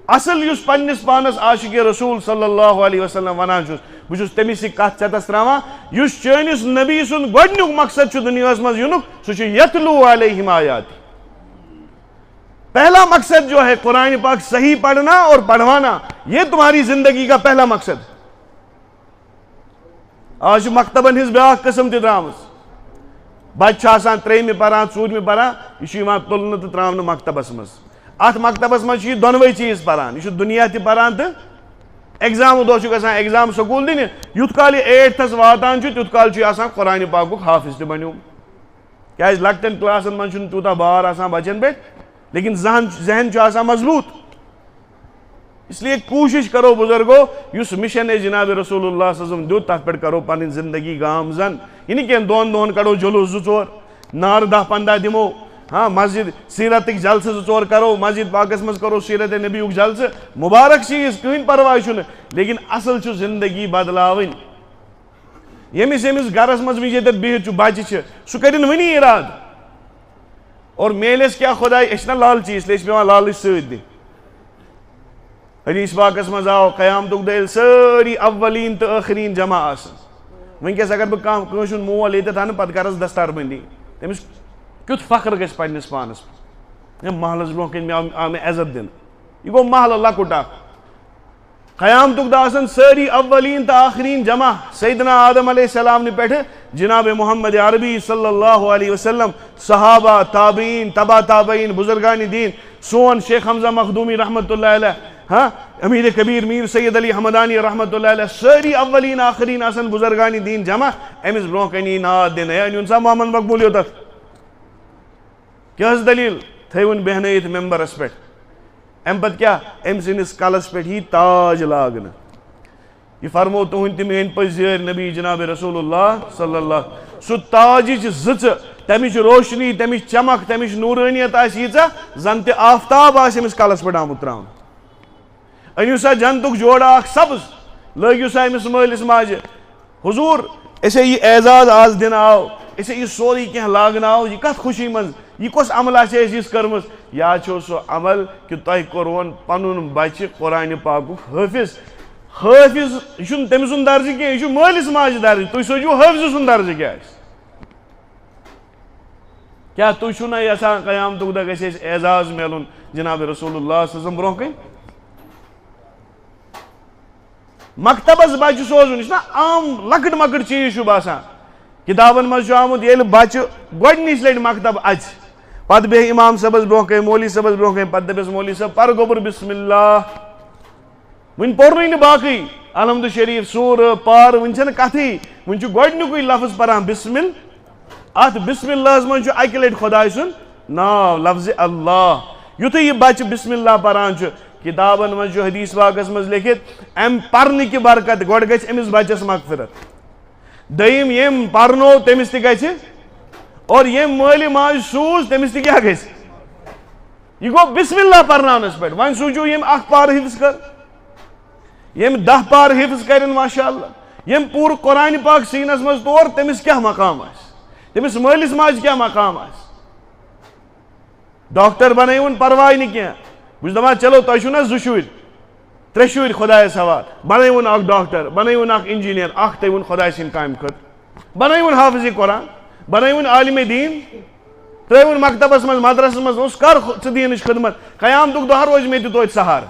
اصل یُس پننس پانس عاشقِ رسول صلی اللہ علیہ وسلم ونان چھُس بہٕ چھُس تٔمِس سۭتۍ کتھ ژےٚ تراوان یُس چٲنِس نبی سُنٛد گۄڈنیُک مقصد چھُ دُنیاہس منٛز یِنُک سُہ چھُ یتلو علیہم آیاتی پہلا مقصد جو ہے قرآن پاک صحیح پڑھنا اور پڑھوانا یہ تمہاری زندگی کا پہلا مقصد آج مکتبن ہز بیاکھ قسم تہ درامز بچہ آسان تریمہِ پران ژوٗرمہِ پران یہ چھ یوان تُلنہٕ تہٕ تراونہٕ مکتبس منٛز اتھ مکتبس منٛز چھ یہ دۄنوے چیٖز پران یہ چھ دنیا تہ پران تہٕ ایگزام دۄہ چھ گژھان ایگزام سکوٗل دِنہِ یُتھ کال یہ 8تھس واتان چھُ تیُتھ کال چھُ آسان قرآنہِ پاکُک حافظ تہِ بنیومُت کیازِ لۄکٹٮ۪ن کلاسن منٛز چھُنہٕ تیوٗتاہ بار آسان بچن پٮ۪ٹھ لیکن ذہن چھُ آسان مضبوٗط اس لیے کوشش کرو بزرگو یُس مشن ہے جناب رسول اللہ صلی اللہ علیہ وسلم دیُت تتھ پٮ۪ٹھ کرو پنٕنۍ زندگی گامزن یہ نہٕ کینٛہہ 2 دۄہن کڑو جلوٗس 2-4 نار 10-15 دِمو ہاں مسجد سیرتٕکۍ جلسہٕ 2-4 کرو مسجد پاکس منٛز کرو سیرت نبی یُک جلسہٕ مبارک چیٖز کٕہٕنۍ پرواے چھُنہٕ لیکن اصل چھُ زندگی بدلاوٕنۍ ییٚمِس گرس منٛز وٕنۍ ییٚتٮ۪تھ بِہِتھ چھُ بچہِ چھِ سُہ کٔرِنۍ وٕنی ارادٕ اور میلٮ۪س کیٛاہ خۄداے أسۍ چھِنہ لالچی اس لیے چھِ پٮ۪وان لالٕچ سۭتۍ دِنۍ حدیث پاکس منٛز آو قیامتُک دۄہ ییٚلہِ سٲری اولین تہٕ ٲخریٖن جمع آسن وٕنکٮ۪س اگر بہٕ کٲنٛسہِ ہُنٛد مول ییٚتٮ۪تھ انہٕ پتہٕ کرس دستار بندی تٔمِس کیُتھ فخر گژھِ پننِس پانس پٮ۪ٹھ محلس برونٛہہ کَنۍ آو مےٚ عزت دِنہٕ یہِ گوٚو محلہٕ لۄکُٹ اکھ قیامتُک دۄہ آسن سٲری اولین تہٕ آخریٖن جمع سیدنا آدم علیہ السلام پٮ۪ٹھٕ جناب محمد عربی صلی اللہ علیہ وسلم صحابہ تابعین تبا تابعین بزرگان دین سون شیخ حمزہ مخدومی رحمۃ اللہ علیہ ہاں امیر کبیر میر سید علی حمدانی رحمۃ اللہ علیہ ساری اولین آخرین آسن بزرگان دین جمع امس برونٛہہ کَنی ناد دِنہٕ ہے أنۍوُن سا محمد مقبوٗل یوٚتتھ کیٛاہ حظ دلیٖل تھٲیوُن بیٚہنٲیِتھ ممبرس پٮ۪ٹھ امہِ پتہٕ کیٛاہ أمۍ سٕنٛدِس کلس پٮ۪ٹھ یی تاج لاگنہٕ یہ فرمو تُہٕنٛدۍ تہِ میٛٲنۍ پٔزۍ نبی جناب رسول اللہ صلی اللہ سُہ تاجِچ زٕژٕ تمِچ روشنی تمِچ چمک تمِچ نوٗرٲنیت آسہِ ییٖژاہ زن تہِ آفتاب آسہِ أمِس کلس پٮ۪ٹھ آمُت تراونہٕ أنِو سا جنتُک جوڑا اکھ سبز لٲگِو سا أمِس مٲلِس ماجہِ حضوٗر أسے یہِ اعزاز آز دِنہٕ آو أسے یہِ سورُے کینٛہہ لاگنہٕ آو یہِ کتھ خوشی منٛز یہِ کۄس عمل آسہِ اَسہِ یِژھ کٔرمٕژ یا چھو سُہ عمل کہِ تۄہہِ کوٚروُن پنُن بچہِ قرآنہِ پاکُک حٲفظ حٲفظ یہِ چھُنہٕ تٔمۍ سُنٛد درجہٕ کینٛہہ یہِ چھُ مٲلِس ماجہِ درجہٕ تُہۍ سوٗنٛچِو حٲفظٕ سُنٛد درجہٕ کیٛاہ آسہِ کیٛاہ تُہۍ چھُو نہ یژھان قیامتُک دۄہ گژھِ اَسہِ اعزاز میلُن جناب رسول اللہ صلی اللہ علیہ وسلم برونٛہہ کَنۍ مکتبس بچہِ سوزُن یہِ چھُنہ عام لۄکٕٹ مۄکٕٹ چیٖز چھُ باسان کِتابن منٛز چھُ آمُت ییٚلہِ بچہِ گۄڈنِچ لٹہِ مکتب اژِ پتہٕ بیٚہہِ امام صٲبس برونٛہہ کَنۍ مولوی صٲبس برونٛہہ کَنۍ پتہٕ دٔپٮ۪س مولوی صٲب پر گوٚبُر بسم اللہ وٕنہِ پوٚرنُے نہٕ باقٕے الحمدُ شریٖف سوٗرٕ پارٕ وٕنہِ چھنہٕ کتھٕے وٕنہِ چھُ گۄڈنیُکُے لفظ پران بسمل اتھ بسم اللہس منٛز چھُ اکہِ لٹہِ خۄداے سُنٛد ناو لفظِ اللہ یُتھُے یہِ بچہِ بسم اللہ پران چھُ کتابن منٛز چھُ حدیث پاکس منٛز لیکھِتھ امہِ پرنٕکہِ برکت گۄڈٕ گژھِ أمِس بچس مغفرت دوٚیِم ییٚمۍ پرنوو تٔمِس تہِ گژھِ اور ییٚمۍ مٲلہِ ماجہِ سوٗز تٔمِس تہِ کیٛاہ گژھِ یہِ گوٚو بسم اللہ پرناونس پٮ۪ٹھ وۄنۍ سوٗنٛچِو ییٚمۍ اکھ پارٕ حِفظ کٔر ییٚمۍ 10 پارٕ حِفظ کرن ماشاء اللہ ییٚمۍ پوٗرٕ قرآنہِ پاک سیٖنس منٛز تور تٔمِس کیٛاہ مقام آسہِ تٔمِس مٲلِس ماجہِ کیٛاہ مقام آسہِ ڈاکٹر بنٲیوُن پرواے نہٕ کینٛہہ بہٕ چھُس دپان چلو تۄہہِ چھُو نہ 2 شُرۍ 3 شُرۍ خۄدایس حوالہٕ بنٲیوُن اکھ ڈاکٹر بنٲیوُن اکھ انجیٖنیر اکھ تھٲیوُن خۄداے سٕنٛدِ کامہِ خٲطرٕ بنٲیوُن حافظِ قرآن بنٲیوُن عالمِ دیٖن ترٛٲیوُن مکتبس منٛز مدرسس منٛز اوس کر ژٕ دیٖنٕچ خدمت قیامتُک دۄہ روزِ مےٚ تہِ توتہِ سہارٕ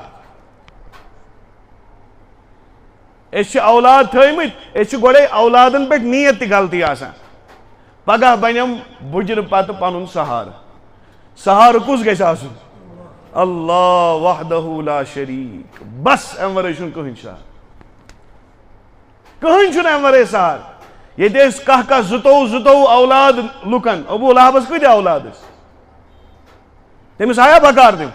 أسۍ چھِ اولاد تھٲیمٕتۍ أسۍ چھِ گۄڈے اولادن پٮ۪ٹھ نیت تہِ غلطی آسان پگاہ بنٮ۪م بُجرٕ پتہٕ پنُن سہارٕ سہارٕ کُس گژھِ آسُن اللہ وحدہ لا شریٖک بس امہِ ورٲے چھُنہٕ کٕہٕنۍ سہارٕ کٕہٕنۍ چھُنہٕ امہِ ورٲے سہارٕ ییٚتہِ ٲسۍ کاہ زٕتووُہ اولاد لُکن ابوٗ لہبس کۭتیاہ اولاد ٲسۍ تٔمِس آیا بکار دِنہٕ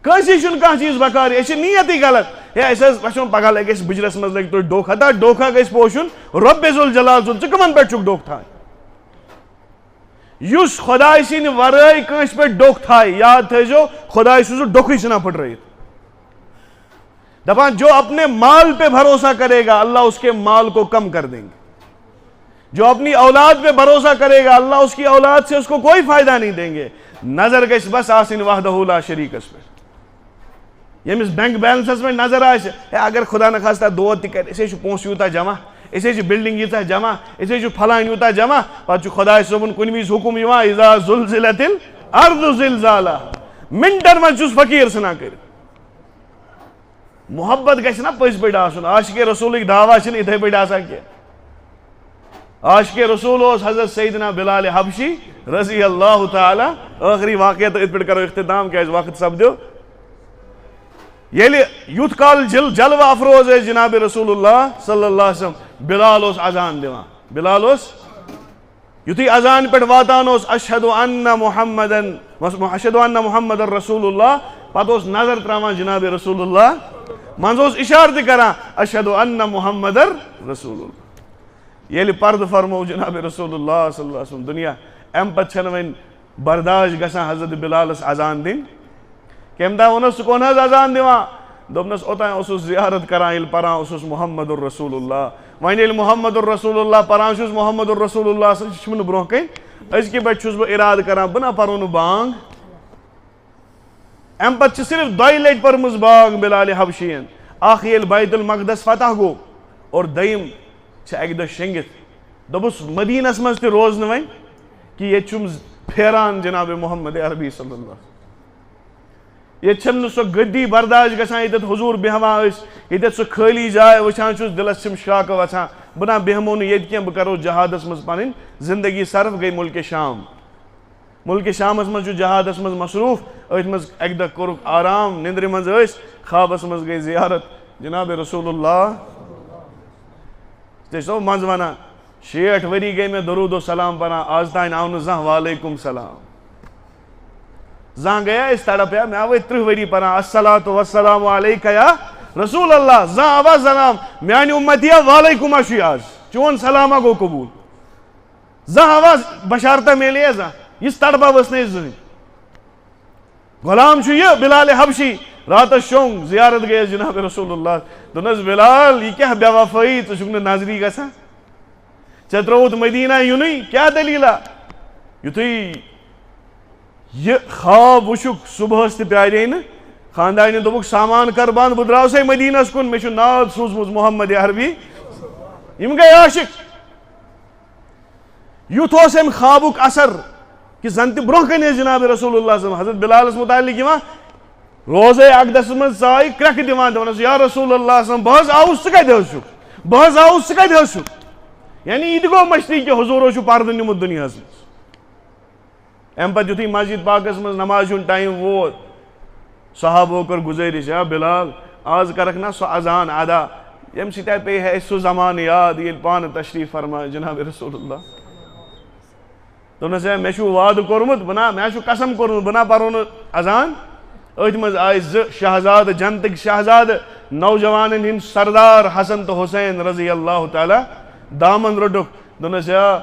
کٲنٛسی چھُنہٕ کانٛہہ چیٖز بکار أسۍ چھِ نیتٕے غلط ہے أسۍ حظ وٕچھو پگہہ لگہِ اَسہِ بُجرس منٛز لگہِ توتہِ ڈوکھا ہتا ڈوکھا گژھِ پوشُن رۄبِ ذوالجلال سُنٛد ژٕ کٕمن پٮ۪ٹھ چھُکھ ڈوکھ تھاوان یُس خۄداے سٕنٛدِ ورٲے کٲنٛسہِ پٮ۪ٹھ ڈوکھ تھایہِ یاد تھٲیزیو خۄداے چھُ سُہ ڈوکھٕے ژھٕنان پھٕٹرٲیِتھ دپان جو اپنے مال پہ بھروسہ کرے گا اللہ اس کے مال کو کم کر دیں گے جو اپنی اولاد پہ بھروسہ کرے گا اللہ اس کی اولاد سے اس کو کوئی فائدہ نہیں دیں گے نظر گژھِ بس آسٕنۍ وحدہ لا شریٖکس پٮ۪ٹھ ییٚمِس بینک بیلنسس پٮ۪ٹھ نظر آسہِ ہے اگر خدا نخواستہ دود تہِ کرِ أسۍ ہے چھِ پونٛسہٕ یوٗتاہ جمع أسۍ ہے چھِ بِلڈنگ ییٖژاہ جمع أسۍ ہے چھِ پھلان یوٗتاہ جمع پتہٕ چھُ خۄداے صٲبُن کُنہِ وِزِ حُکُم یِوان اِذا زُلزِلت الارض زلزالہا منٹن منٛز چھُس فقیٖر ژھٕنان کٔرِتھ محبت گژھِ نا پٔزۍ پٲٹھۍ آسُن. عاشقِ رسوٗلٕکۍ دعوا چھِنہٕ یِتھَے پٲٹھۍ آسان کینٛہہ. عاشقِ رسول اوس حضرت سیدنا بلال حبشی رضی اللہ تعالیٰ. ٲخری واقعہ تہٕ أتھۍ پٮ۪ٹھ کرو اختتام کیٛازِ وقت سپدیو. ییٚلہِ یُتھ کال جلوٕ افروز ٲسۍ جناب رسول اللہ صلی اللہ علیہ وسلم, بلال اوس اذان دِوان. بلال اوس یُتھُے اذان پٮ۪ٹھ واتان اوس اشہدُ انّ محمدن رسول اللہ, پتہٕ اوس نظر ترٛاوان جناب رسول اللہ, منٛزٕ اوس اِشارٕ تہِ کران اشہدُ انّ محمدن رسول اللہ. ییٚلہِ پردٕ فرموو جناب رسول اللہ صلی اللہ علیہ وسلم دُنیا, اَمہِ پتہٕ چھنہٕ وۄنۍ برداشت گژھان حضرت بلالس اذان دِنۍ. کمہِ دۄہ ووٚنُس ژٕ کون حظ اذان دِوان؟ دوٚپنس اوٚتانۍ اوسُس زیارت کران ییٚلہِ پران اوسُس محمد الرسول اللہ. وۄنۍ ییٚلہِ محمد الرسول اللہ پران چھُس محمد الرسول اللہ سۭتۍ چھُم نہٕ برونٛہہ کَنۍ, أزکہِ پٮ۪ٹھ چھُس بہٕ اِرادٕ کران بہٕ نا پرو نہٕ بانگ. اَمہِ پتہٕ چھِ صرف 2 لٹہِ پٔرمٕژ بانگ بلالِ حبشین. اکھ ییٚلہِ بیت المقدس فتح گوٚو اور دوٚیِم چھِ اَکہِ دۄہ شیٚنگِتھ. دوٚپُس مدیٖنس منٛز تہِ روز نہٕ وۄنۍ کہِ ییٚتہِ چھُم پھیران جناب محمد عربی صلی اللہ. ییٚتہِ چھَم نہٕ سۄ گٔدی برداشت گژھان ییٚتٮ۪تھ حضوٗر بیٚہوان ٲسۍ, ییٚتٮ۪تھ سُہ خٲلی جاے وٕچھان چھُس دِلس چھِم شاکہٕ وژھان. بہٕ نا بیٚہمو نہٕ ییٚتہِ کینٛہہ, بہٕ کرو جہادس منٛز پنٕنۍ زندگی صرف. گٔے مُلکہِ شام. مُلکہِ شامس منٛز چھُ جہادس منٛز مصروٗف. أتھۍ منٛز اَکہِ دۄہ کوٚرُکھ آرام, نِندرِ منٛز ٲسۍ, خوابس منٛز گٔے زیارت جناب رسول اللہ. تُہۍ چھِو منٛزٕ ونان 60 ؤری گٔے مےٚ درود و سلام پران, آز تانۍ آو نہٕ زانٛہہ وعلیکُم سلام. زانٛہہ گٔیا أسۍ تڑپ یا, مےٚ آوے 30 ؤری پران الصلاۃ والسلام علیکہ یا رسول اللہ. زانٛہہ آوا سلام میانہِ اُمتیا وعلیکُم چھُے آز, چون سلامہ گوٚو قبوٗل. زانٛہہ آوا بشارتہ میلے زانٛہہ, یِژھ تڑپا ؤژھ نہٕ اَسہِ زٕہٕنۍ. غلام چھُ یہِ بلالِ حبشی. راتس شوٚنٛگ زیارت گٔیَس جناب رسول اللہ. دوٚپنس بلال یہِ کیٛاہ بے وفٲیی, ژٕ چھُکھ نہٕ نظری گژھان, ژےٚ ترٛووُتھ مدیٖنہ یُنٕے, کیٛاہ دٔلیٖلا؟ یُتھُے یہِ خواب وٕچھُکھ صبحس تہِ پیارے نہٕ. خاندانہِ دوٚپُکھ سامان کر بنٛد, بہٕ درٛاوسَے مدیٖنس کُن, مےٚ چھُ ناد سوٗزمُت محمد عربی. یِم گٔے عاشق. یُتھ اوس اَمہِ خوابُک اثر کہِ زن تہِ برونٛہہ کَنہِ ٲسۍ جناب رسول اللہ صلی اللہ حضرت بلالس مُتعلق یِوان, روزے اقدس منٛز ژایہِ کرٛٮ۪کہٕ دِوان, دپان یا رسول اللہ صلی بہٕ حظ آوُس ژٕ کتہِ حظ چھُکھ, بہٕ حظ آوُس ژٕ کتہِ حظ چھُکھ. یعنی یہِ تہِ گوٚو مٔشتٕے کہِ حضوٗرو چھُ پردٕ نیوٗمُت دُنیاہس منٛز. اَمہِ پتہٕ یُتھُے مسجد پاکس منٛز نمازِ ہُنٛد ٹایم ووت, صحابو کٔر گُزٲرِش, یا بلال آز کرکھ نا سۄ اذان ادا ییٚمہِ سۭتۍ پیٚیہِ ہے اَسہِ سُہ زمانہٕ یاد ییٚلہِ پانہٕ تشریٖف فرمایہِ جناب رسول اللہ. دوٚپنس ہے مےٚ چھُو وعدٕ کوٚرمُت, بہٕ نا مےٚ چھُ قسم کوٚرمُت بہٕ نا پرو نہٕ اذان. أتھۍ منٛز آیہِ 2 شہزادٕ, جنتٕکۍ شہزادٕ, نوجوانن ہٕنٛدۍ سردار حسن تہٕ حُسین رضی اللہ تعالیٰ. دامن روٚٹُکھ, دوٚپنس یا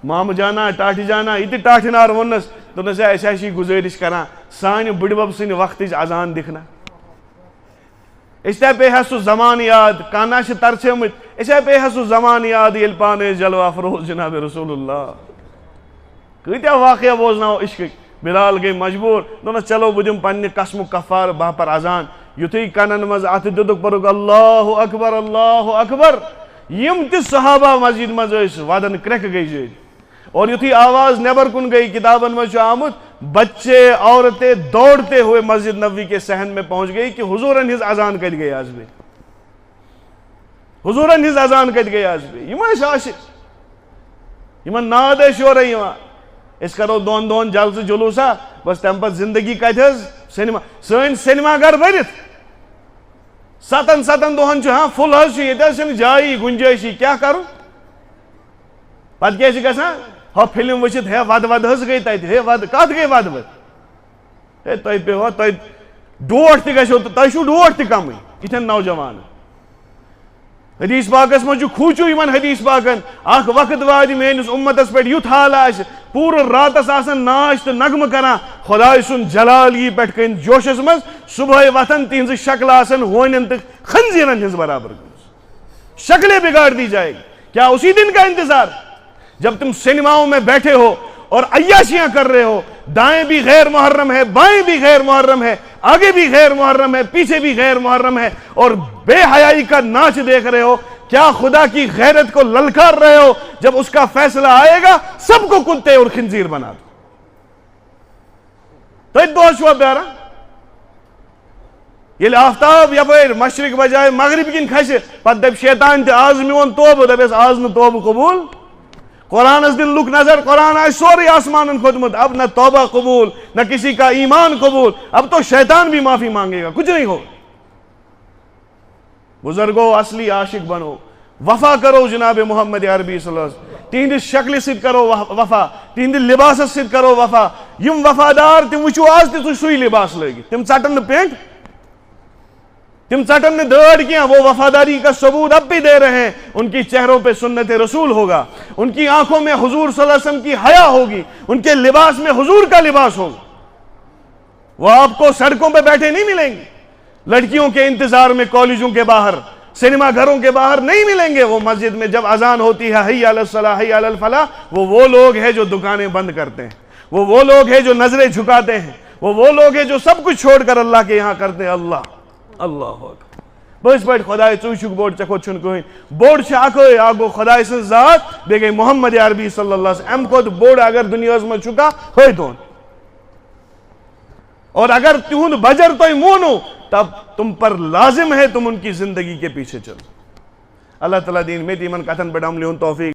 مامہٕ جانا ٹاٹھہِ جانا, یہِ تہِ ٹاٹھہِ نار ووٚننس. دوٚپنس ہے أسۍ حظ چھِ گُزٲرِش کران سانہِ بٕڈِبب سٕنٛدِ وقتٕچ اذان دِکھ نا, أسۍ تہِ پیٚیہِ ہا سُہ زمانہٕ یاد. کانٛہہ چھِ ترژھیمٕتۍ, أسۍ ہا پیٚیہِ ہا سُہ زمانہٕ یاد ییٚلہِ پانہٕ ٲسۍ جلوٕ افروز جناب رسول اللہ. کۭتیاہ واقعہ بوزناوو عشقٕکۍ. بلال گٔے مجبوٗر, دوٚپنس چلو بہٕ دِمہٕ پننہِ قسمُک کفارٕ, بہٕ پرٕ اذان. یُتھُے کنن منٛز اتھٕ دِتُکھ, پوٚرُکھ اللہ اکبر اللہ اکبر. یِم تہِ صحابہ مسجد منٛز ٲسۍ ودان کرٛٮ۪کہٕ گٔے جٲری. اور یُتھُے آواز نیبر کُن گئی, کتابن منٛز چھُ آمُت بچے عورتیں دوڑتے ہوئے مسجد نبوی کے صحن میں پہنچ گئی کہ حضورن ہِنٛز اذان کتہِ گٔے آز بیٚیہِ, حضورن ہِنٛز اذان کتہِ گٔے آز بیٚیہِ. یِم ٲسۍ عاشق, یِمن ناد ٲسۍ یورے یِوان. أسۍ کرو 2 دۄہن جلسہٕ جلوٗسا, بس تمہِ پتہٕ زندگی کتہِ حظ, سینما, سٲنۍ سینما گر بٔرِتھ. 7 دۄہن چھُ ہاں فُل حظ چھُ, ییٚتہِ حظ چھنہٕ جایی گُنجٲیشی, کیٛاہ کرُن. پتہٕ کیٛاہ چھِ گژھان, ہۄ فِلم وٕچھِتھ, ہے ودٕ ودٕ حظ گٔے تتہِ, ہے ودٕ کتھ گٔے ودٕ ودٕ, ہے تۄہہِ پیٚوٕ تۄہہِ ڈوٹھ تہِ گژھیو تہٕ تۄہہِ چھُو ڈوٹھ تہِ کمٕے یِتھٮ۪ن نوجوانن. حدیث پاکس منٛز چھُ کھوٗژِو یِمن حدیث پاکن, اکھ وقت واتہِ میٲنِس اُمتس پٮ۪ٹھ یُتھ حال آسہِ, پوٗرٕ راتس آسن ناچ تہٕ نغمہٕ کران, خۄداے سُنٛد جلال یی پٮ۪ٹھ کٔنۍ جوشس منٛز, صبحٲے وتھن تِہنٛزٕ شکلہٕ آسن ہونٮ۪ن تہٕ خنزیٖرن ہٕنٛز برابر گٔمٕژ. شکلیں بگاڑ دی جائے گی. کیا اسی دن کا انتظار جب تم سینماؤں میں بیٹھے ہو اور عیاشیاں کر رہے ہو, دائیں بھی غیر محرم ہے, بائیں بھی غیر محرم ہے, آگے بھی غیر محرم ہے, پیچھے بھی غیر محرم ہے, اور بے حیائی کا ناچ دیکھ رہے ہو. کیا خدا کی غیرت کو للکار رہے ہو, جب اس کا فیصلہ آئے گا سب کو کتے اور خنزیر بنا دو. تو دعا شو پیارا, یل آفتاب یپر مشرق بجائے مغرب کن کھس پتہ دپ شیطان تہ آز میون توبہ دپس آز نہ توبہ قبول قرآن دن لک نظر قرآن آئے سورے آسمان کھوتمت اب نہ توبہ قبول نہ کسی کا ایمان قبول اب تو شیطان بھی معافی مانگے گا کچھ نہیں ہو بزرگو اصلی عاشق بنو وفا کرو جناب محمد عربی صلی اللہ علیہ وسلم تہندس شکل ست کرو وفا تہند لباس ست کرو وفا یم وفادار تم وچو آز تہ سوئی لباس لگت تم ژٹن پینٹ تم ژٹن داڑھ کیا وہ وفاداری کا ثبوت اب بھی دے رہے ہیں ان کی چہروں پہ سنت رسول ہوگا ان کی آنکھوں میں حضور صلی اللہ علیہ وسلم کی حیا ہوگی ان کے لباس میں حضور کا لباس ہوگا وہ آپ کو سڑکوں پہ بیٹھے نہیں ملیں گے لڑکیوں کے انتظار میں کالجوں کے باہر سنیما گھروں کے باہر نہیں ملیں گے وہ مسجد میں جب اذان ہوتی ہے حی علی الصلاۃ حی علی الفلاح وہ لوگ ہیں جو دکانیں بند کرتے ہیں وہ لوگ ہیں جو نظریں جھکاتے ہیں وہ لوگ ہیں جو سب کچھ چھوڑ کر اللہ کے یہاں کرتے ہیں اللہ اکبر بس پہ خدا ٹھیک بوڑ چکو چھن کہیں بوڑ اکے اگو خدا سن ذات بی گئی محمد عربی صلی اللہ علیہ وسلم ام کھت بوڑ اگر دنیا میں چکا ہوئی دون اور اگر تہند بجر تو مونو تب تم پر لازم ہے تم ان کی زندگی کے پیچھے چلو اللہ تعالیٰ دین میں تیمن کتن پہ عمل توفیق